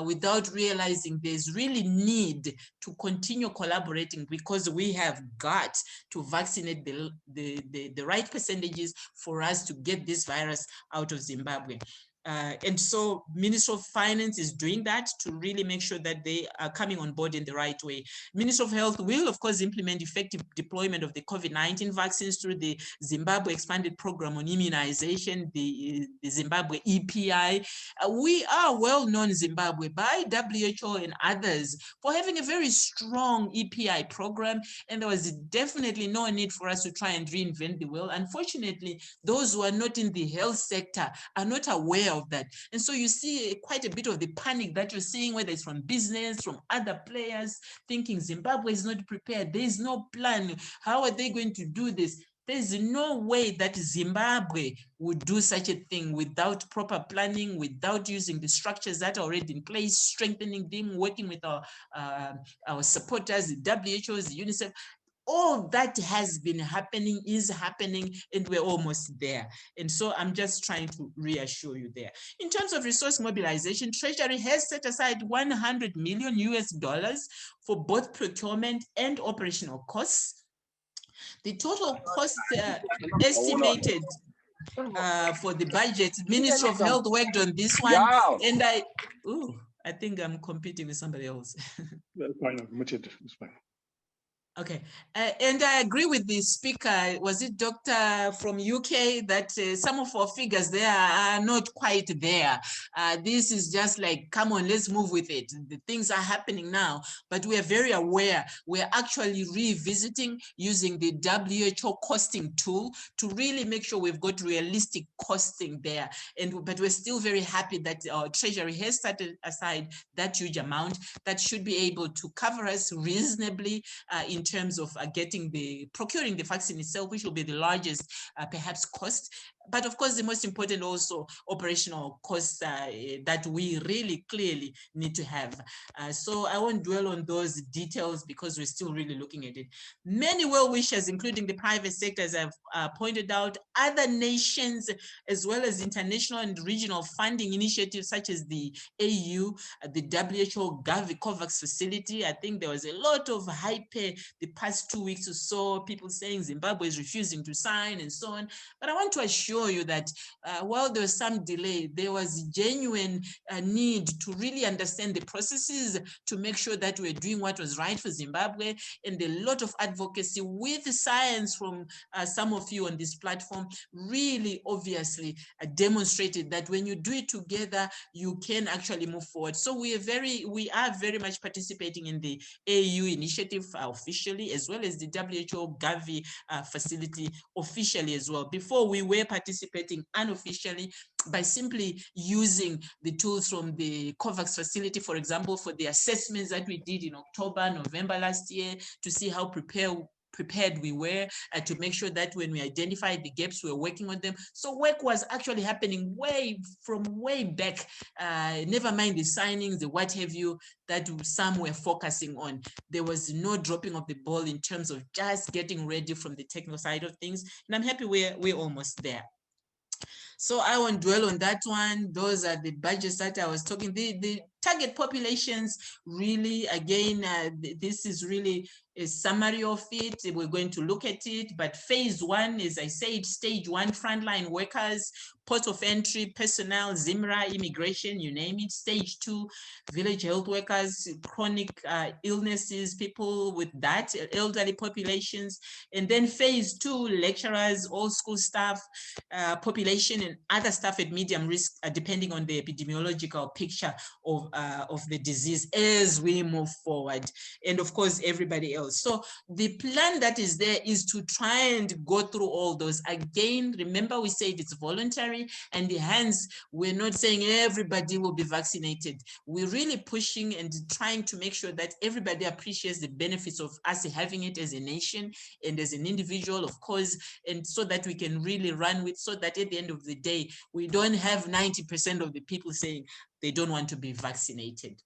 without realizing there's really need to continue collaborating, because we have got to vaccinate the right percentages for us to get this virus out of Zimbabwe. And so Ministry of Finance is doing that to really make sure that they are coming on board in the right way. Ministry of Health will, of course, implement effective deployment of the COVID-19 vaccines through the Zimbabwe Expanded Program on Immunization, the Zimbabwe EPI. We are well known in Zimbabwe by WHO and others for having a very strong EPI program, and there was definitely no need for us to try and reinvent the wheel. Unfortunately, those who are not in the health sector are not aware of that. And so you see quite a bit of the panic that you're seeing, whether it's from business, from other players, thinking Zimbabwe is not prepared. There is no plan. How are they going to do this? There's no way that Zimbabwe would do such a thing without proper planning, without using the structures that are already in place, strengthening them, working with our supporters, the WHOs, the UNICEF. All that has been happening, is happening, and we're almost there. And so I'm just trying to reassure you there. In terms of resource mobilization, Treasury has set aside $100 million for both procurement and operational costs. The total cost estimated for the budget, Ministry of Health worked on this one, and I think I'm competing with somebody else. That's fine, I've muted, it's fine. Okay, and I agree with the speaker, was it Dr. from UK, that some of our figures there are not quite there. This is just like, come on, let's move with it. The things are happening now, but we are very aware. We're actually revisiting using the WHO costing tool to really make sure we've got realistic costing there. But we're still very happy that our Treasury has set aside that huge amount that should be able to cover us reasonably in terms of procuring the vaccine itself, which will be the largest perhaps cost. But of course, the most important also operational costs that we really clearly need to have. So I won't dwell on those details because we're still really looking at it. Many well-wishers, including the private sector, as I've pointed out, other nations, as well as international and regional funding initiatives such as the AU, the WHO Gavi COVAX facility. I think there was a lot of hype the past 2 weeks or so, people saying Zimbabwe is refusing to sign and so on. But I want to assure you that while there was some delay, there was genuine need to really understand the processes to make sure that we're doing what was right for Zimbabwe, and a lot of advocacy with science from some of you on this platform really obviously demonstrated that when you do it together, you can actually move forward. So we are very much participating in the AU initiative officially, as well as the WHO Gavi facility officially as well. Before, we were participating unofficially by simply using the tools from the COVAX facility, for example, for the assessments that we did in October, November last year, to see how prepared we were, to make sure that when we identified the gaps, we were working on them. So work was actually happening from way back, never mind the signings, the what have you, that some were focusing on. There was no dropping of the ball in terms of just getting ready from the technical side of things. And I'm happy we're almost there. So I won't dwell on that one. Those are the budgets that I was talking. The target populations, really, again, this is really a summary of it. We're going to look at it, but phase one, as I said, stage one, frontline workers, port of entry, personnel, ZIMRA, immigration, you name it. Stage two, village health workers, chronic illnesses, people with that, elderly populations. And then phase two, lecturers, all school staff, population, and other staff at medium risk, depending on the epidemiological picture of the disease as we move forward. And of course, everybody else. So the plan that is there is to try and go through all those. Again, remember we said it's voluntary, and hence we're not saying everybody will be vaccinated. We're really pushing and trying to make sure that everybody appreciates the benefits of us having it as a nation and as an individual, of course, and so that we can really run with, so that at the end of the day, we don't have 90% of the people saying they don't want to be vaccinated.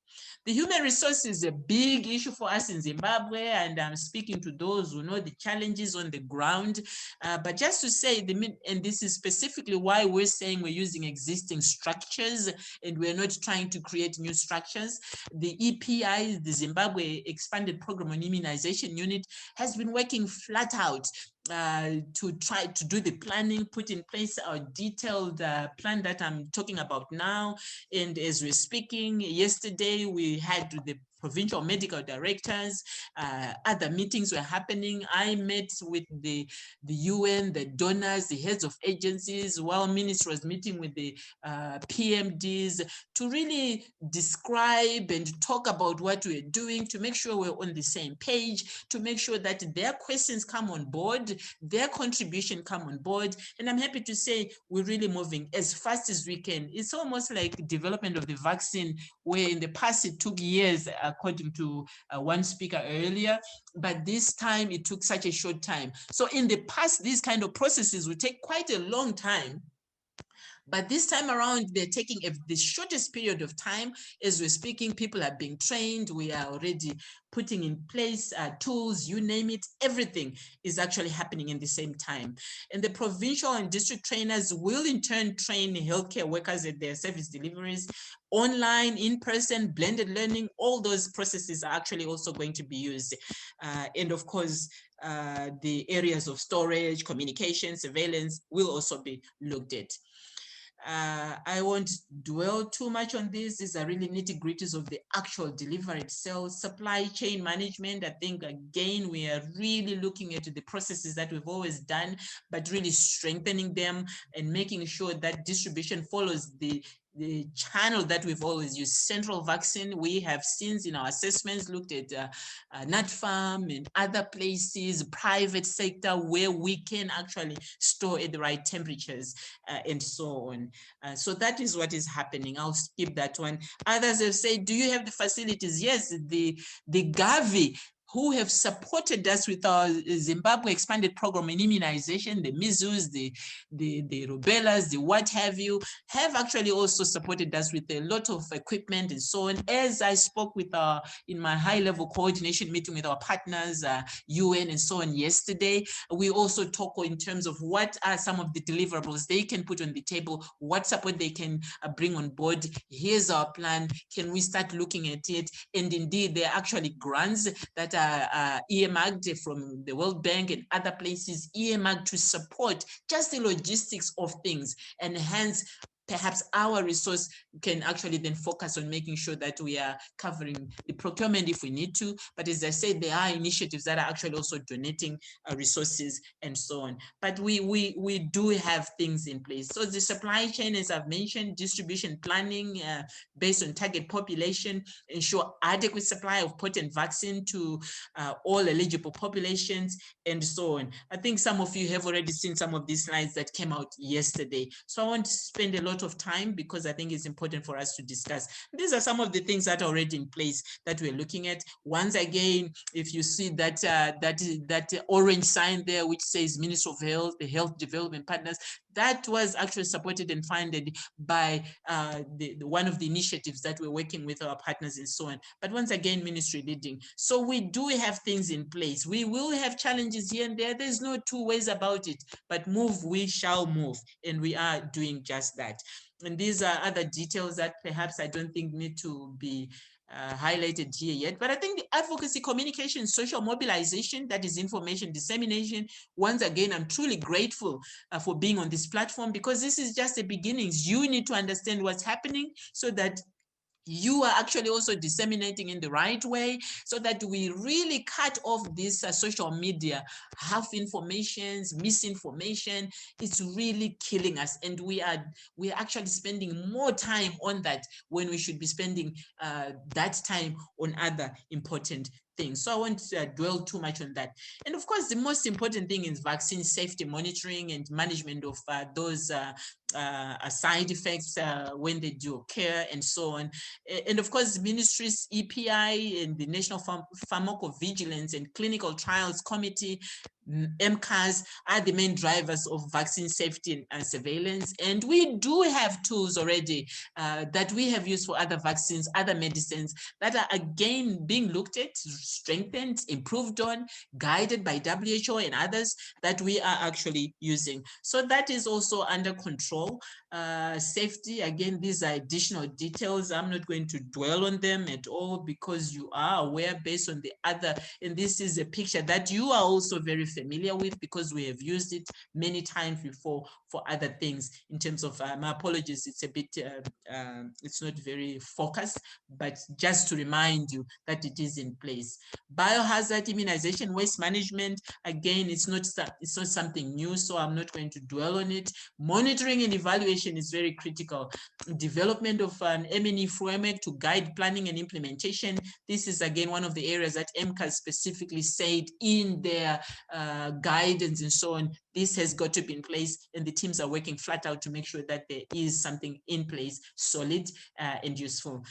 The human resource is a big issue for us in Zimbabwe, and I'm speaking to those who know the challenges on the ground. But just to say, and this is specifically why we're saying we're using existing structures and we're not trying to create new structures. The EPI, the Zimbabwe Expanded Program on Immunization Unit, has been working flat out to try to do the planning, put in place our detailed plan that I'm talking about now. And as we're speaking, yesterday we had the provincial medical directors, other meetings were happening. I met with the UN, the donors, the heads of agencies, while minister was meeting with the PMDs to really describe and talk about what we're doing, to make sure we're on the same page, to make sure that their questions come on board, their contribution come on board. And I'm happy to say we're really moving as fast as we can. It's almost like development of the vaccine, where in the past it took years, according to one speaker earlier, but this time it took such a short time. So in the past, these kind of processes would take quite a long time. But this time around, they're taking the shortest period of time. As we're speaking, people are being trained. We are already putting in place tools, you name it, everything is actually happening in the same time. And the provincial and district trainers will in turn train healthcare workers at their service deliveries, online, in person, blended learning. All those processes are actually also going to be used. And of course, the areas of storage, communication, surveillance will also be looked at. I won't dwell too much on this. These are really nitty-gritties of the actual delivery itself. Supply chain management, I think, again, we are really looking at the processes that we've always done, but really strengthening them and making sure that distribution follows the channel that we've always used. Central vaccine, we have since in our assessments looked at nut farm and other places, private sector, where we can actually store at the right temperatures and so on. So that is what is happening. I'll skip that one. Others have said, do you have the facilities? Yes, the Gavi, who have supported us with our Zimbabwe expanded program in immunization, the measles, the rubellas, the what have you, have actually also supported us with a lot of equipment and so on. As I spoke with in my high-level coordination meeting with our partners, UN and so on yesterday, we also talk in terms of what are some of the deliverables they can put on the table, what support they can bring on board. Here's our plan. Can we start looking at it? And indeed, there are actually grants that are earmarked from the World Bank and other places, earmarked to support just the logistics of things, and hence perhaps our resource can actually then focus on making sure that we are covering the procurement if we need to. But as I said, there are initiatives that are actually also donating resources and so on. But we do have things in place. So the supply chain, as I've mentioned, distribution planning based on target population, ensure adequate supply of potent vaccine to all eligible populations and so on. I think some of you have already seen some of these slides that came out yesterday. So I want to spend a lot of time because I think it's important for us to discuss. These are some of the things that are already in place that we're looking at. Once again, if you see that that orange sign there, which says Ministry of Health, the Health Development Partners, that was actually supported and funded by one of the initiatives that we're working with our partners and so on. But once again, ministry leading. So we do have things in place. We will have challenges here and there. There's no two ways about it, but move, we shall move. And we are doing just that. And these are other details that perhaps I don't think need to be highlighted here yet, but I think the advocacy, communication, social mobilization, that is information dissemination. Once again, I'm truly grateful for being on this platform, because this is just the beginnings. You need to understand what's happening so that you are actually also disseminating in the right way, so that we really cut off this social media, half informations, misinformation. It's really killing us. And we are actually spending more time on that when we should be spending that time on other important things. So I won't dwell too much on that. And of course, the most important thing is vaccine safety monitoring and management of those side effects when they do occur and so on. And of course, ministries, EPI and the National Pharmacovigilance and Clinical Trials Committee, MCAS, are the main drivers of vaccine safety and surveillance. And we do have tools already that we have used for other vaccines, other medicines, that are again being looked at, strengthened, improved on, guided by WHO and others that we are actually using. So that is also under control. Safety, again, these are additional details. I'm not going to dwell on them at all, because you are aware based on the other, and this is a picture that you are also very familiar with because we have used it many times before for other things. In terms of, my apologies, it's a bit, it's not very focused, but just to remind you that it is in place. Biohazard immunization, waste management, again, it's not something new, so I'm not going to dwell on it. Monitoring and evaluation is very critical. Development of an M&E framework to guide planning and implementation. This is again one of the areas that MCAS specifically said in their guidance and so on. This has got to be in place, and the teams are working flat out to make sure that there is something in place, solid and useful.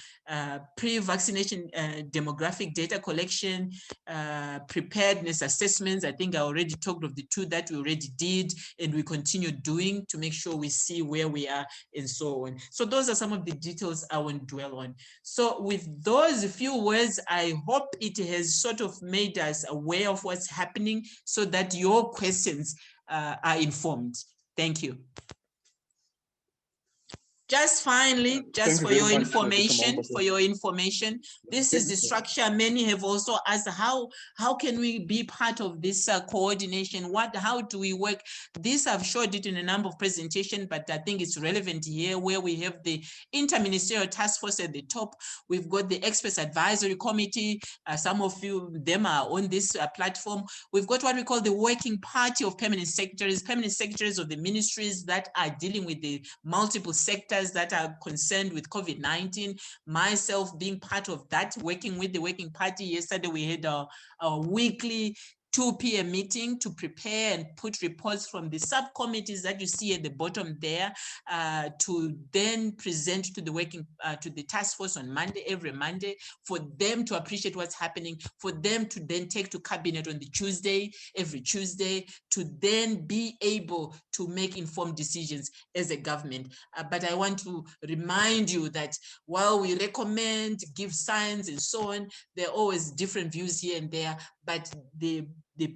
Pre-vaccination demographic data collection, preparedness assessments. I think I already talked of the two that we already did and we continue doing to make sure we see where we are and so on. So those are some of the details I won't dwell on. So with those few words, I hope it has sort of made us aware of what's happening so that your questions are informed. Thank you. Just finally, just for your information, this is the structure. Many have also asked how can we be part of this coordination? How do we work? This I've showed it in a number of presentations, but I think it's relevant here where we have the interministerial task force at the top. We've got the experts advisory committee. Some of them are on this platform. We've got what we call the working party of permanent secretaries of the ministries that are dealing with the multiple sectors that are concerned with COVID-19, myself being part of that, working with the working party. Yesterday, we had a weekly 2 p.m. meeting to prepare and put reports from the subcommittees that you see at the bottom there to then present to the to the task force on Monday, every Monday, for them to appreciate what's happening, for them to then take to cabinet on the Tuesday, every Tuesday, to then be able to make informed decisions as a government. But I want to remind you that while we recommend, give signs and so on, there are always different views here and there, but the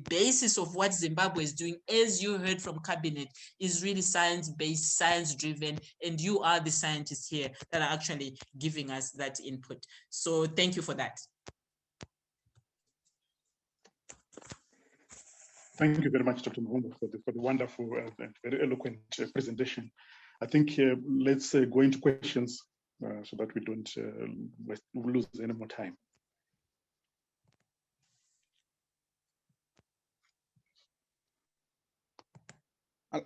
basis of what Zimbabwe is doing, as you heard from cabinet, is really science-based, science-driven, and you are the scientists here that are actually giving us that input. So thank you for that. Thank you very much, Dr. Mvumbo, for the wonderful and very eloquent presentation. I think let's go into questions so that we don't lose any more time.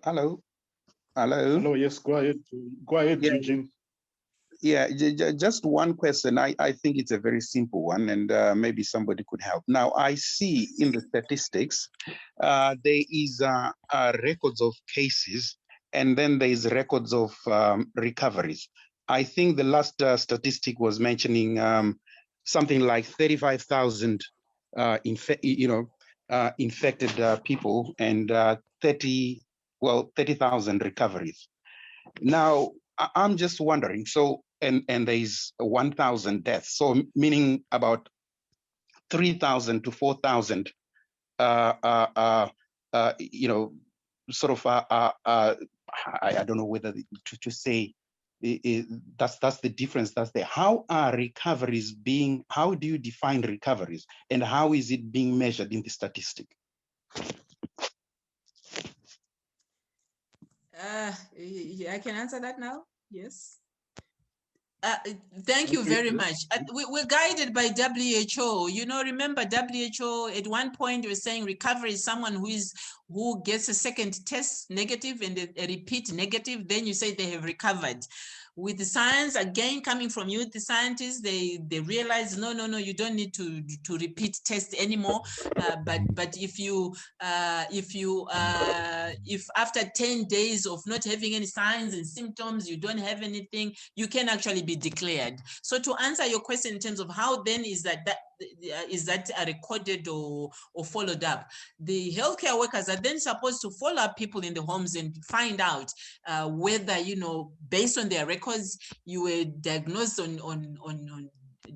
Hello. Hello. Yes. Go ahead. Go ahead, yeah. Eugene. Yeah. Just one question. I think it's a very simple one, and maybe somebody could help. Now, I see in the statistics there is records of cases, and then there is records of recoveries. I think the last statistic was mentioning something like 35,000 infected people and 30,000 recoveries. Now, I'm just wondering, so, and there is 1,000 deaths, so meaning about 3,000 to 4,000, sort of, I don't know whether to say, that's the difference that's there. How are recoveries being, how do you define recoveries, and how is it being measured in the statistic? I can answer that now. Yes. Thank you very much. We're guided by WHO. You know, remember WHO at one point was saying recovery is someone who gets a second test negative and a repeat negative. Then you say they have recovered. With the science, again, coming from you, the scientists, they realize, no, you don't need to repeat test anymore. But if after 10 days of not having any signs and symptoms, you don't have anything, you can actually be declared. So to answer your question in terms of how then is that recorded or followed up, the healthcare workers are then supposed to follow up people in the homes and find out whether, based on their records, you were diagnosed on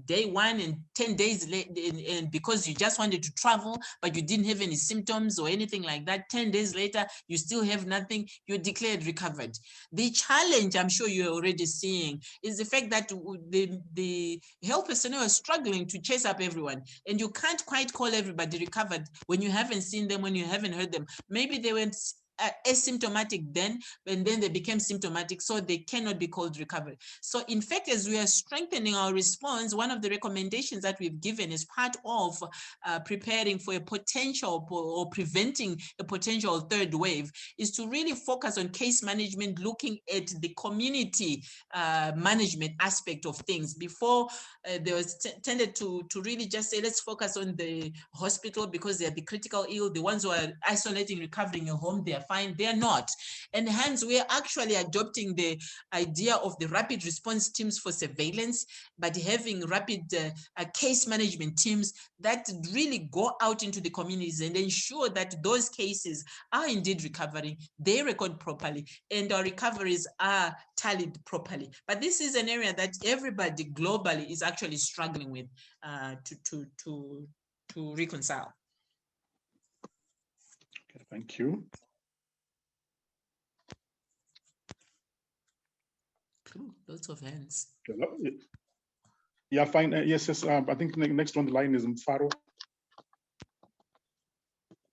day one and 10 days late, and because you just wanted to travel, but you didn't have any symptoms or anything like that, 10 days later, you still have nothing, you're declared recovered. The challenge I'm sure you're already seeing is the fact that the health personnel are struggling to chase up everyone, and you can't quite call everybody recovered when you haven't seen them, when you haven't heard them. Maybe they went asymptomatic then, and then they became symptomatic, so they cannot be called recovery. So in fact, as we are strengthening our response, one of the recommendations that we've given as part of preparing for a potential or preventing a potential third wave is to really focus on case management, looking at the community management aspect of things. Before, there was tended to really just say, let's focus on the hospital because they're the critical ill, the ones who are isolating, recovering at home, they are fine. They are not. And hence, we are actually adopting the idea of the rapid response teams for surveillance, but having rapid case management teams that really go out into the communities and ensure that those cases are indeed recovering, they record properly, and our recoveries are tallied properly. But this is an area that everybody globally is actually struggling with to reconcile. Okay, thank you. Lots of hands. Yeah, fine. Yes. I think next on the line is Mfaro.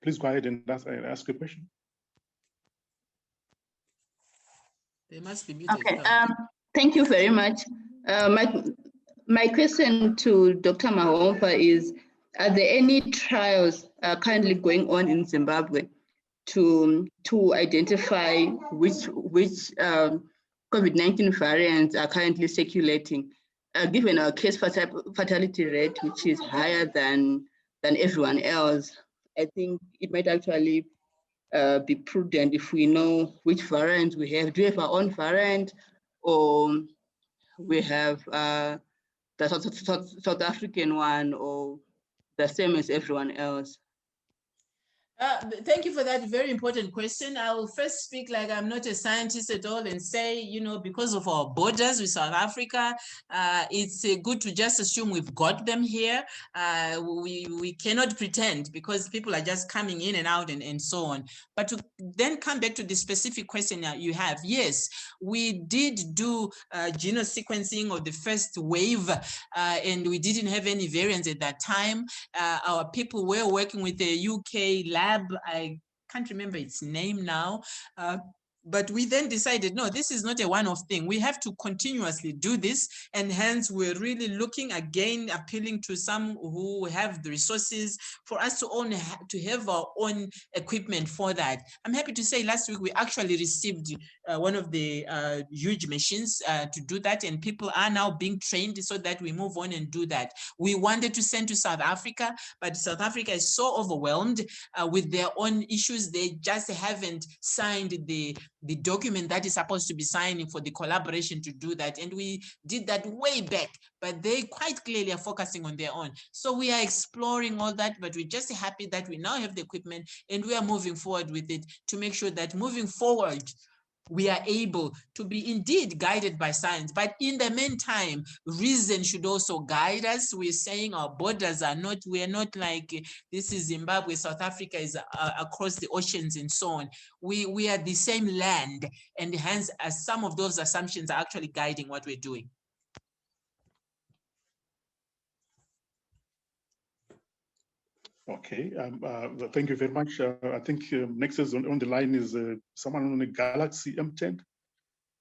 Please go ahead and ask a question. They must be muted. Okay. Thank you very much. My question to Dr. Mahompa is: are there any trials currently going on in Zimbabwe to identify which COVID-19 variants are currently circulating, given our case fatality rate, which is higher than everyone else? I think it might actually be prudent if we know which variant we have. Do we have our own variant, or we have the South African one, or the same as everyone else? Thank you for that very important question. I will first speak like I'm not a scientist at all and say, because of our borders with South Africa, it's good to just assume we've got them here. We cannot pretend because people are just coming in and out and so on. But to then come back to the specific question that you have, yes, we did do genome sequencing of the first wave, and we didn't have any variants at that time. Our people were working with the UK lab. I can't remember its name now, but we then decided, no, this is not a one-off thing. We have to continuously do this, and hence we're really looking again, appealing to some who have the resources for us to have our own equipment for that. I'm happy to say last week we actually received one of the huge machines to do that, and people are now being trained so that we move on and do that. We wanted to send to South Africa, but South Africa is so overwhelmed with their own issues. They just haven't signed the document that is supposed to be signing for the collaboration to do that. And we did that way back, but they quite clearly are focusing on their own. So we are exploring all that, but we're just happy that we now have the equipment and we are moving forward with it to make sure that moving forward, we are able to be indeed guided by science. But in the meantime, reason should also guide us. We're saying our borders are not, we are not like this is Zimbabwe, South Africa is across the oceans and so on. We are the same land, and hence some of those assumptions are actually guiding what we're doing. Okay, thank you very much. I think next is on the line is someone on the Galaxy M10.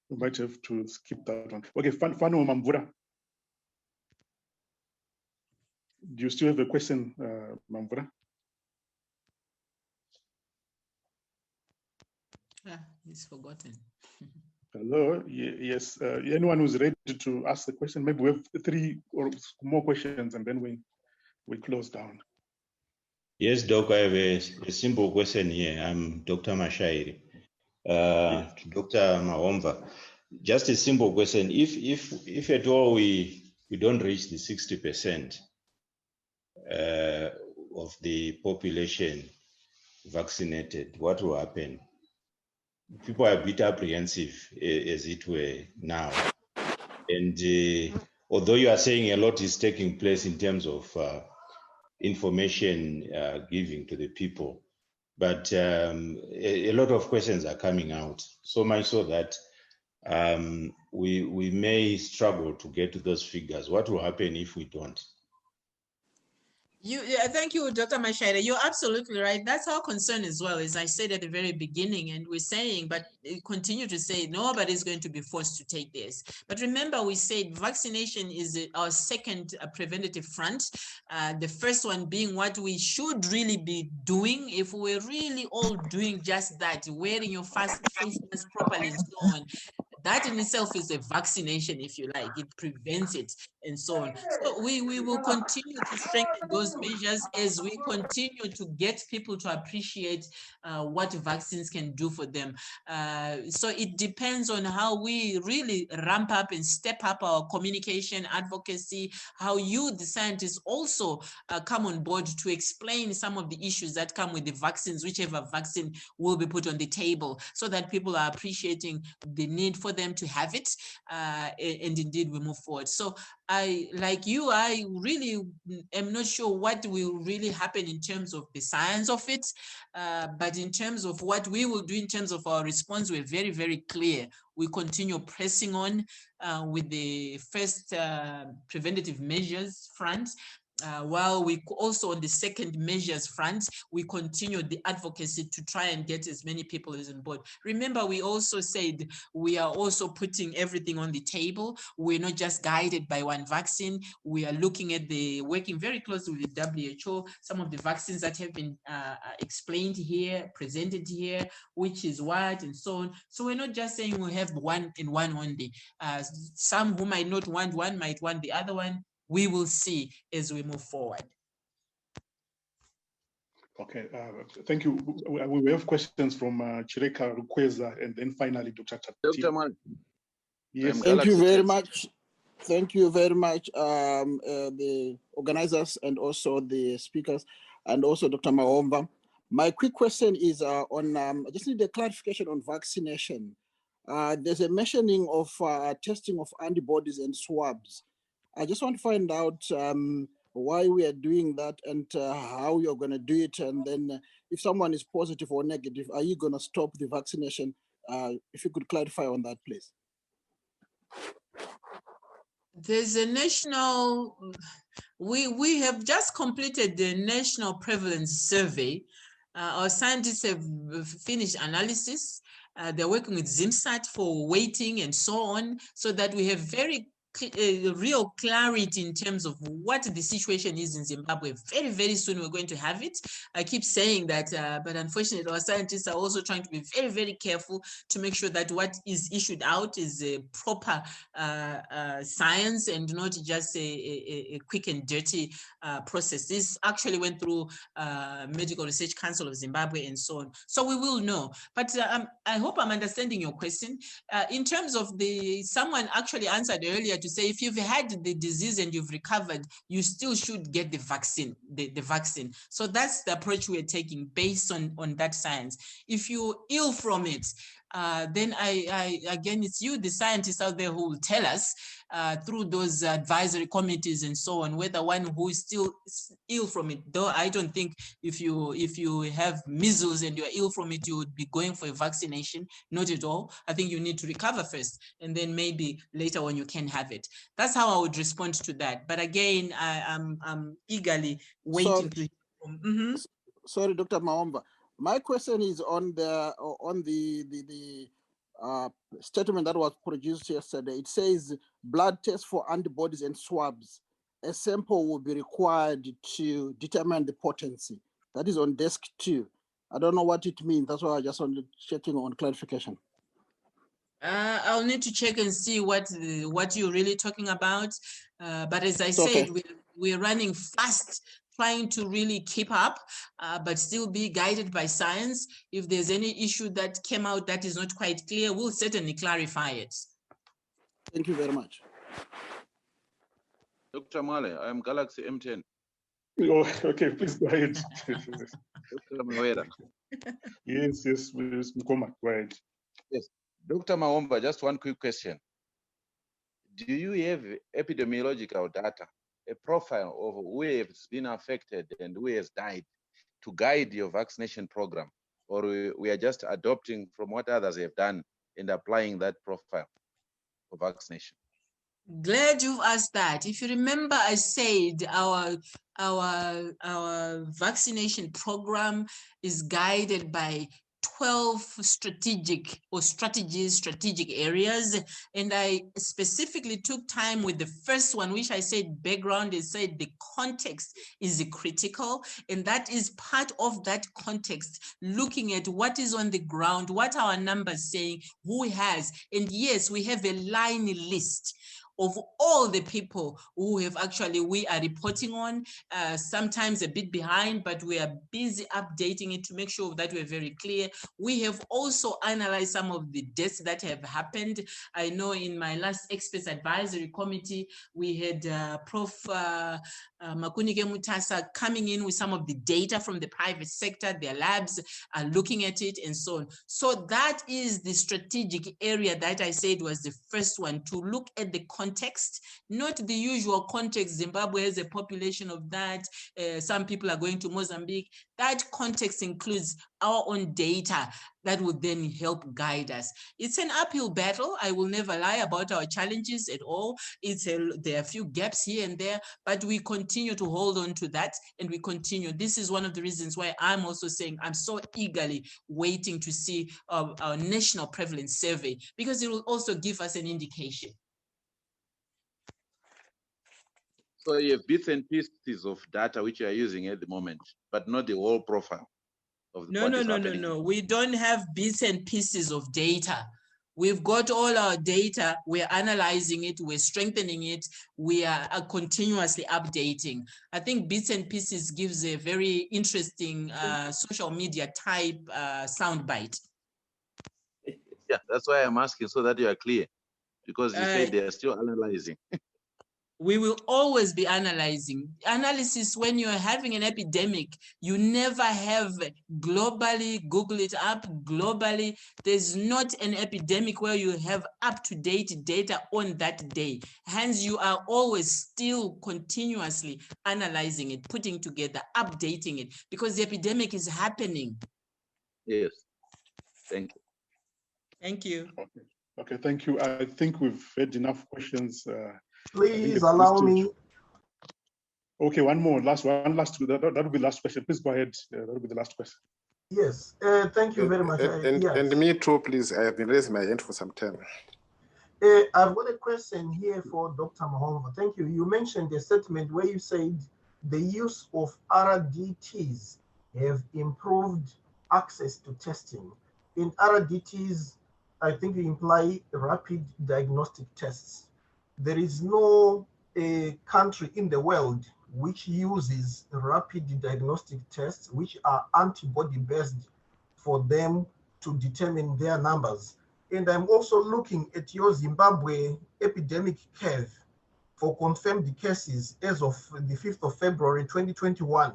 We might have to skip that one. Okay, Fano Mamvura. Do you still have a question, Mamvura? He's forgotten. Hello, yes. Anyone who's ready to ask the question? Maybe we have 3 or more questions and then we close down. Yes, Doc, I have a simple question here. I'm Dr. Mashairi. To Dr. Mahomva, just a simple question. If at all we don't reach the 60% of the population vaccinated, what will happen? People are a bit apprehensive, as it were, now. And although you are saying a lot is taking place in terms of information giving to the people, but a lot of questions are coming out, so much so that we may struggle to get to those figures. What will happen if we don't? Thank you, Dr. Mashaira. You're absolutely right. That's our concern as well, as I said at the very beginning, and we're saying, but continue to say, nobody's going to be forced to take this. But remember, we said vaccination is our second preventative front. The first one being what we should really be doing if we're really all doing just that, wearing your face mask properly and so on. That in itself is a vaccination, if you like. It prevents it and so on. So we will continue to strengthen those measures as we continue to get people to appreciate what vaccines can do for them. So it depends on how we really ramp up and step up our communication, advocacy, how you, the scientists, also come on board to explain some of the issues that come with the vaccines, whichever vaccine will be put on the table, so that people are appreciating the need for them to have it, and indeed we move forward. So I, like you, I really am not sure what will really happen in terms of the science of it, but in terms of what we will do in terms of our response, we're very, very clear. We continue pressing on with the first preventative measures front, while we also on the second measures front, we continue the advocacy to try and get as many people as on board. Remember, we also said we are also putting everything on the table. We're not just guided by one vaccine. We are looking at working very closely with the WHO, some of the vaccines that have been explained here, presented here, which is what and so on. So we're not just saying we have one and one only. Some who might not want one might want the other one. We will see as we move forward. Okay, thank you. We have questions from Chireka Rukweza and then finally Dr. Chatati. Dr. Man. Yes. Thank you very much. Thank you very much, the organizers and also the speakers and also Dr. Maomba. My quick question is on, I just need a clarification on vaccination. There's a mentioning of testing of antibodies and swabs. I just want to find out why we are doing that and how you're going to do it. And then if someone is positive or negative, are you going to stop the vaccination? If you could clarify on that, please. There's a national, we have just completed the national prevalence survey. Our scientists have finished analysis. They're working with ZIMSAT for weighting and so on, so that we have very real clarity in terms of what the situation is in Zimbabwe. Very, very soon we're going to have it. I keep saying that, but unfortunately our scientists are also trying to be very, very careful to make sure that what is issued out is a proper science and not just a quick and dirty process. This actually went through Medical Research Council of Zimbabwe and so on. So we will know. But I hope I'm understanding your question. In terms of someone actually answered earlier to say if you've had the disease and you've recovered, you still should get the vaccine, the vaccine. So that's the approach we're taking based on that science. If you're ill from it, then again, it's you, the scientists out there, who will tell us through those advisory committees and so on, whether one who is still ill from it. Though I don't think if you have measles and you're ill from it, you would be going for a vaccination. Not at all. I think you need to recover first, and then maybe later on you can have it. That's how I would respond to that. But again, I'm eagerly waiting to hear from. Sorry, Dr. Maomba. My question is on the statement that was produced yesterday. It says blood tests for antibodies and swabs. A sample will be required to determine the potency. That is on desk 2. I don't know what it means. That's why I just wanted checking on clarification. I'll need to check and see what you're really talking about. But as I said, we're running fast, trying to really keep up, but still be guided by science. If there's any issue that came out that is not quite clear, we'll certainly clarify it. Thank you very much. Dr. Male, I'm Galaxy M10. Oh, okay, please go ahead. Dr. Mawera. Yes, Mkoma, go ahead. Yes, Dr. Maomba, just one quick question. do you have epidemiological data, a profile of who has been affected and who has died to guide your vaccination program? Or we are just adopting from what others have done and applying that profile for vaccination? Glad you've asked that. If you remember, I said our vaccination program is guided by 12 strategic areas. And I specifically took time with the first one, which I said background, is said the context is critical. And that is part of that context, looking at what is on the ground, what our numbers saying, who has. And yes, we have a line list of all the people who have actually, we are reporting on, sometimes a bit behind, but we are busy updating it to make sure that we're very clear. We have also analyzed some of the deaths that have happened. I know in my last Experts Advisory Committee, we had Prof. Makunike Mutasa coming in with some of the data from the private sector. Their labs are looking at it and so on. So that is the strategic area that I said was the first one, to look at the context, not the usual context. Zimbabwe has a population of that. Some people are going to Mozambique. That context includes our own data that would then help guide us. It's an uphill battle. I will never lie about our challenges at all. There are a few gaps here and there, but we continue to hold on to that, and we continue. This is one of the reasons why I'm also saying I'm so eagerly waiting to see our national prevalence survey, because it will also give us an indication. So you have bits and pieces of data which you are using at the moment, but not the whole profile of the No. We don't have bits and pieces of data. We've got all our data. We're analyzing it. We're strengthening it. We are continuously updating. I think bits and pieces gives a very interesting social media type soundbite. Yeah, that's why I'm asking, so that you are clear, because you said they are still analyzing. We will always be analyzing. Analysis, when you're having an epidemic, you never have globally, Google it up, globally, there's not an epidemic where you have up-to-date data on that day. Hence, you are always still continuously analyzing it, putting together, updating it, because the epidemic is happening. Yes, thank you. Thank you. Okay, thank you. I think we've had enough questions. Please allow me. Okay, one more, that will be the last question. Please go ahead. That will be the last question. Yes, thank you very much. And me too, please. I have been raising my hand for some time. I've got a question here for Dr. Mahomva. Thank you. You mentioned a statement where you said the use of RDTs have improved access to testing. In RDTs, I think you imply rapid diagnostic tests. There is no country in the world which uses rapid diagnostic tests, which are antibody-based, for them to determine their numbers. And I'm also looking at your Zimbabwe epidemic curve for confirmed cases as of the 5th of February, 2021.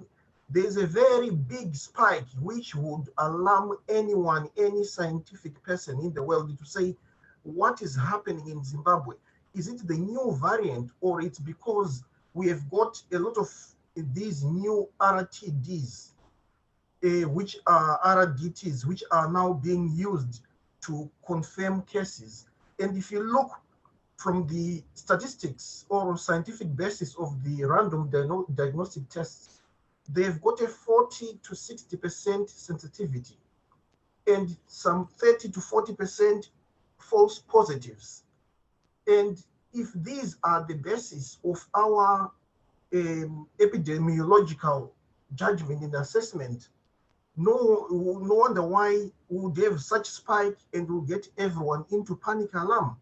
There's a very big spike which would alarm anyone, any scientific person in the world, to say, what is happening in Zimbabwe? Is it the new variant, or it's because we have got a lot of these new RTDs, which are RDTs, which are now being used to confirm cases? And if you look from the statistics or scientific basis of the random diagnostic tests, they've got a 40 to 60% sensitivity and some 30 to 40% false positives. And if these are the basis of our epidemiological judgment and assessment, no wonder why we would have such spike and will get everyone into panic alarm.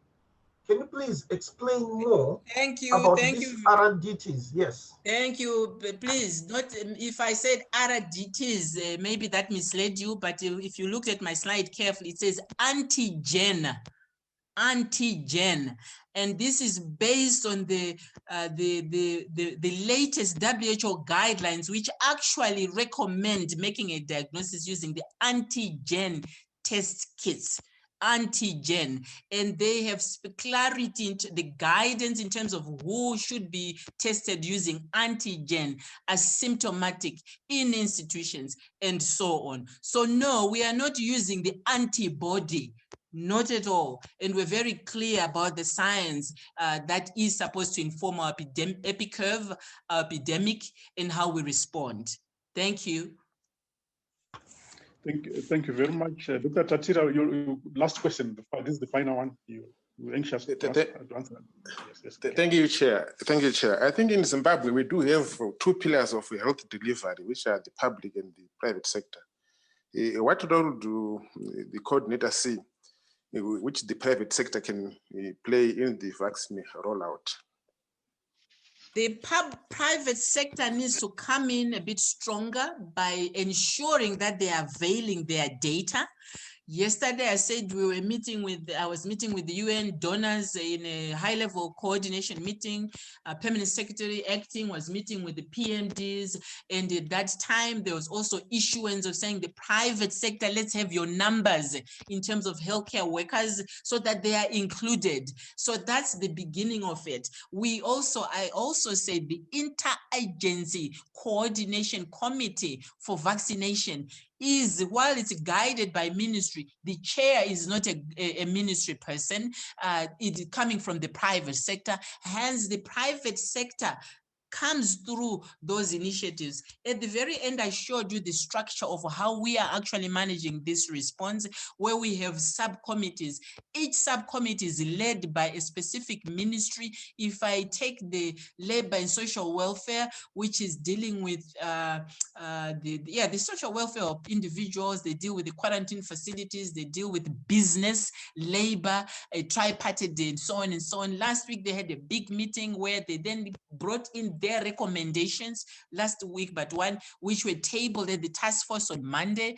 Can you please explain more about these RDTs? Yes. Thank you. Please, not if I said RDTs, maybe that misled you, but if you looked at my slide carefully, it says antigen. And this is based on the latest WHO guidelines, which actually recommend making a diagnosis using the antigen test kits. antigen, and they have clarity into the guidance in terms of who should be tested using antigen asymptomatic in institutions and so on. So no, we are not using the antibody, not at all. And we're very clear about the science that is supposed to inform our epicurve, our epidemic, and how we respond. Thank you. Thank you very much. Dr. Tatira, your last question, this is the final one. You're anxious to answer. Yes. Thank you, Chair. Thank you, Chair. I think in Zimbabwe, we do have two pillars of health delivery, which are the public and the private sector. What role do the coordinator see which the private sector can play in the vaccine rollout? The private sector needs to come in a bit stronger by ensuring that they are availing their data. Yesterday, I said I was meeting with the UN donors in a high-level coordination meeting. Permanent Secretary acting was meeting with the PMDs, and at that time, there was also issuance of saying the private sector, let's have your numbers in terms of healthcare workers so that they are included. So that's the beginning of it. I also said the Interagency Coordination Committee for Vaccination is, while it's guided by ministry, the chair is not a ministry person. It is coming from the private sector. Hence, the private sector comes through those initiatives. At the very end, I showed you the structure of how we are actually managing this response, where we have subcommittees. Each subcommittee is led by a specific ministry. If I take the labor and social welfare, which is dealing with the social welfare of individuals, they deal with the quarantine facilities, they deal with business, labor, a tripartite, and so on and so on. Last week, they had a big meeting where they then brought in their recommendations last week, but one which were tabled at the task force on Monday.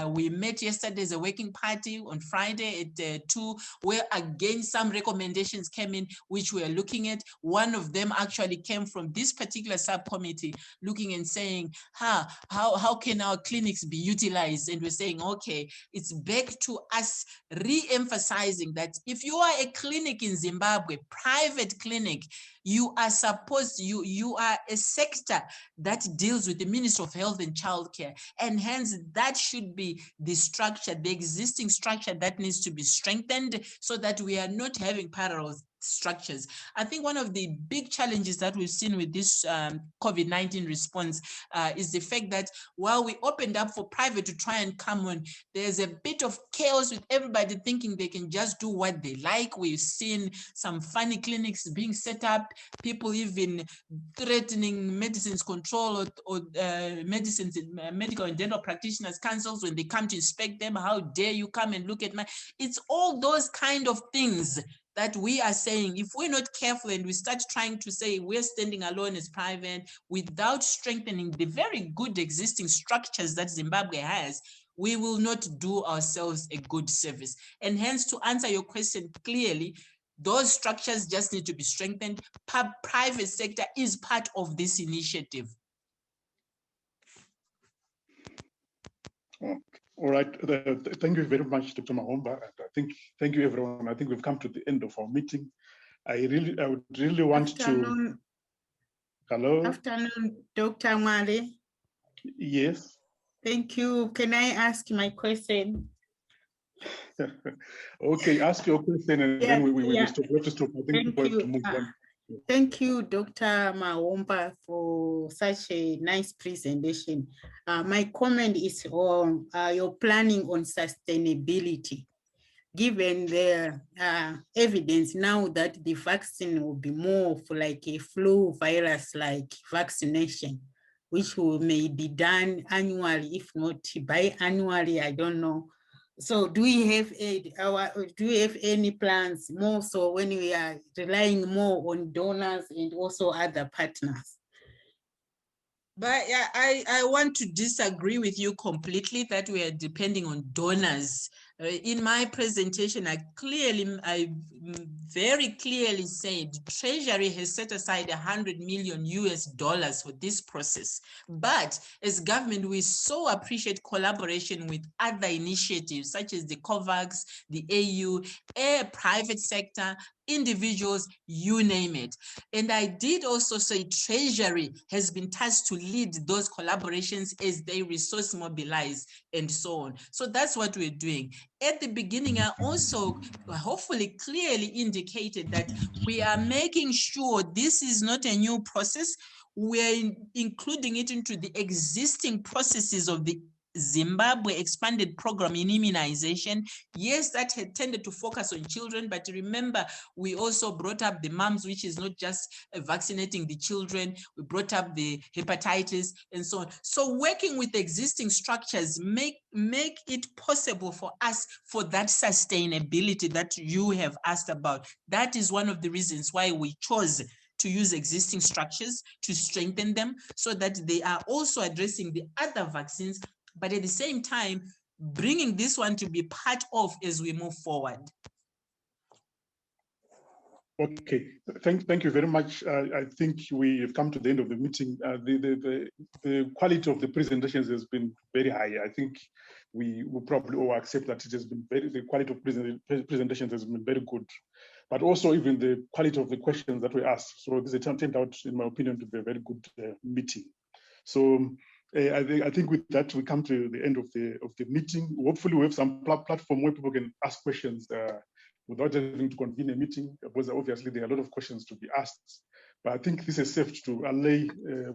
We met yesterday as a working party on Friday at 2, where again some recommendations came in, which we are looking at. One of them actually came from this particular subcommittee, looking and saying, how can our clinics be utilized? And we're saying, okay, it's back to us re-emphasizing that if you are a clinic in Zimbabwe, private clinic, you are supposed, you are a sector that deals with the Ministry of Health and Childcare, and hence that should be the structure, the existing structure that needs to be strengthened so that we are not having parallel structures. I think one of the big challenges that we've seen with this COVID-19 response is the fact that while we opened up for private to try and come on, there's a bit of chaos with everybody thinking they can just do what they like. We've seen some funny clinics being set up, people even threatening medicines control or medicines, medical and dental practitioners councils when they come to inspect them. How dare you come and look at my, it's all those kind of things that we are saying, if we're not careful and we start trying to say we're standing alone as private without strengthening the very good existing structures that Zimbabwe has, we will not do ourselves a good service. And hence, to answer your question clearly, those structures just need to be strengthened. Private sector is part of this initiative. All right. Thank you very much, Dr. Mahomba. Thank you, everyone. I think we've come to the end of our meeting. I would really want to. Hello. Afternoon, Dr. Mwale. Yes. Thank you. Can I ask my question? Okay, ask your question and then we have to stop. I think we have to move on. Thank you, Dr. Mahomba, for such a nice presentation. My comment is on your planning on sustainability. Given the evidence now that the vaccine will be more of like a flu virus-like vaccination, which may be done annually, if not biannually, I don't know. So do we have any plans more so when we are relying more on donors and also other partners? But I want to disagree with you completely that we are depending on donors. In my presentation, I very clearly said Treasury has set aside $100 million for this process. But as government, we so appreciate collaboration with other initiatives such as the COVAX, the AU, private sector, individuals, you name it. And I did also say Treasury has been tasked to lead those collaborations as they resource mobilize and so on. So that's what we're doing. At the beginning, I also hopefully clearly indicated that we are making sure this is not a new process. We're including it into the existing processes of the Zimbabwe expanded program in immunization. Yes, that had tended to focus on children, but remember, we also brought up the moms, which is not just vaccinating the children. We brought up the hepatitis and so on. So working with existing structures make it possible for us for that sustainability that you have asked about. That is one of the reasons why we chose to use existing structures to strengthen them so that they are also addressing the other vaccines, but at the same time, bringing this one to be part of as we move forward. Okay, thank you very much. I think we have come to the end of the meeting. The quality of the presentations has been very high. I think we will probably all accept that it has been the quality of presentations has been very good, but also even the quality of the questions that were asked. So this turned out, in my opinion, to be a very good meeting. So I think with that, we come to the end of the meeting. Hopefully we have some platform where people can ask questions without having to convene a meeting, because obviously there are a lot of questions to be asked. But I think this is safe to allay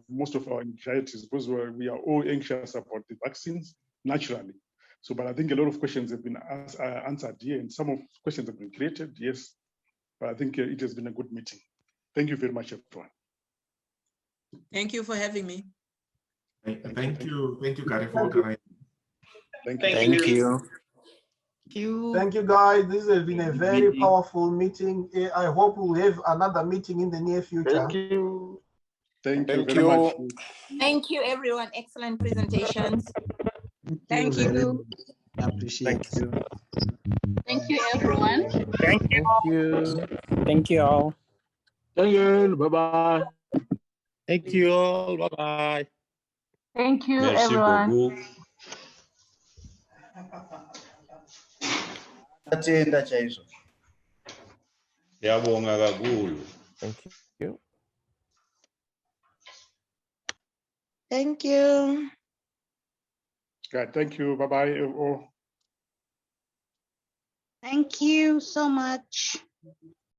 most of our anxieties, because we are all anxious about the vaccines, naturally. So, but I think a lot of questions have been answered here, and some of the questions have been created, yes. But I think it has been a good meeting. Thank you very much, everyone. Thank you for having me. Thank you, Gary, for organizing. Thank you. Thank you. Thank you, guys. This has been a very powerful meeting. I hope we'll have another meeting in the near future. Thank you. Thank you very much. Thank you, everyone. Excellent presentations. Thank you. Appreciate you. Thank you, everyone. Thank you. Thank you all. Thank you. Bye-bye. Thank you all. Bye-bye. Thank you, Merci everyone. beaucoup. Atenda chaizvo. Siyabonga kakhulu. Thank you. Thank you. God, thank you. Bye-bye. Thank you so much.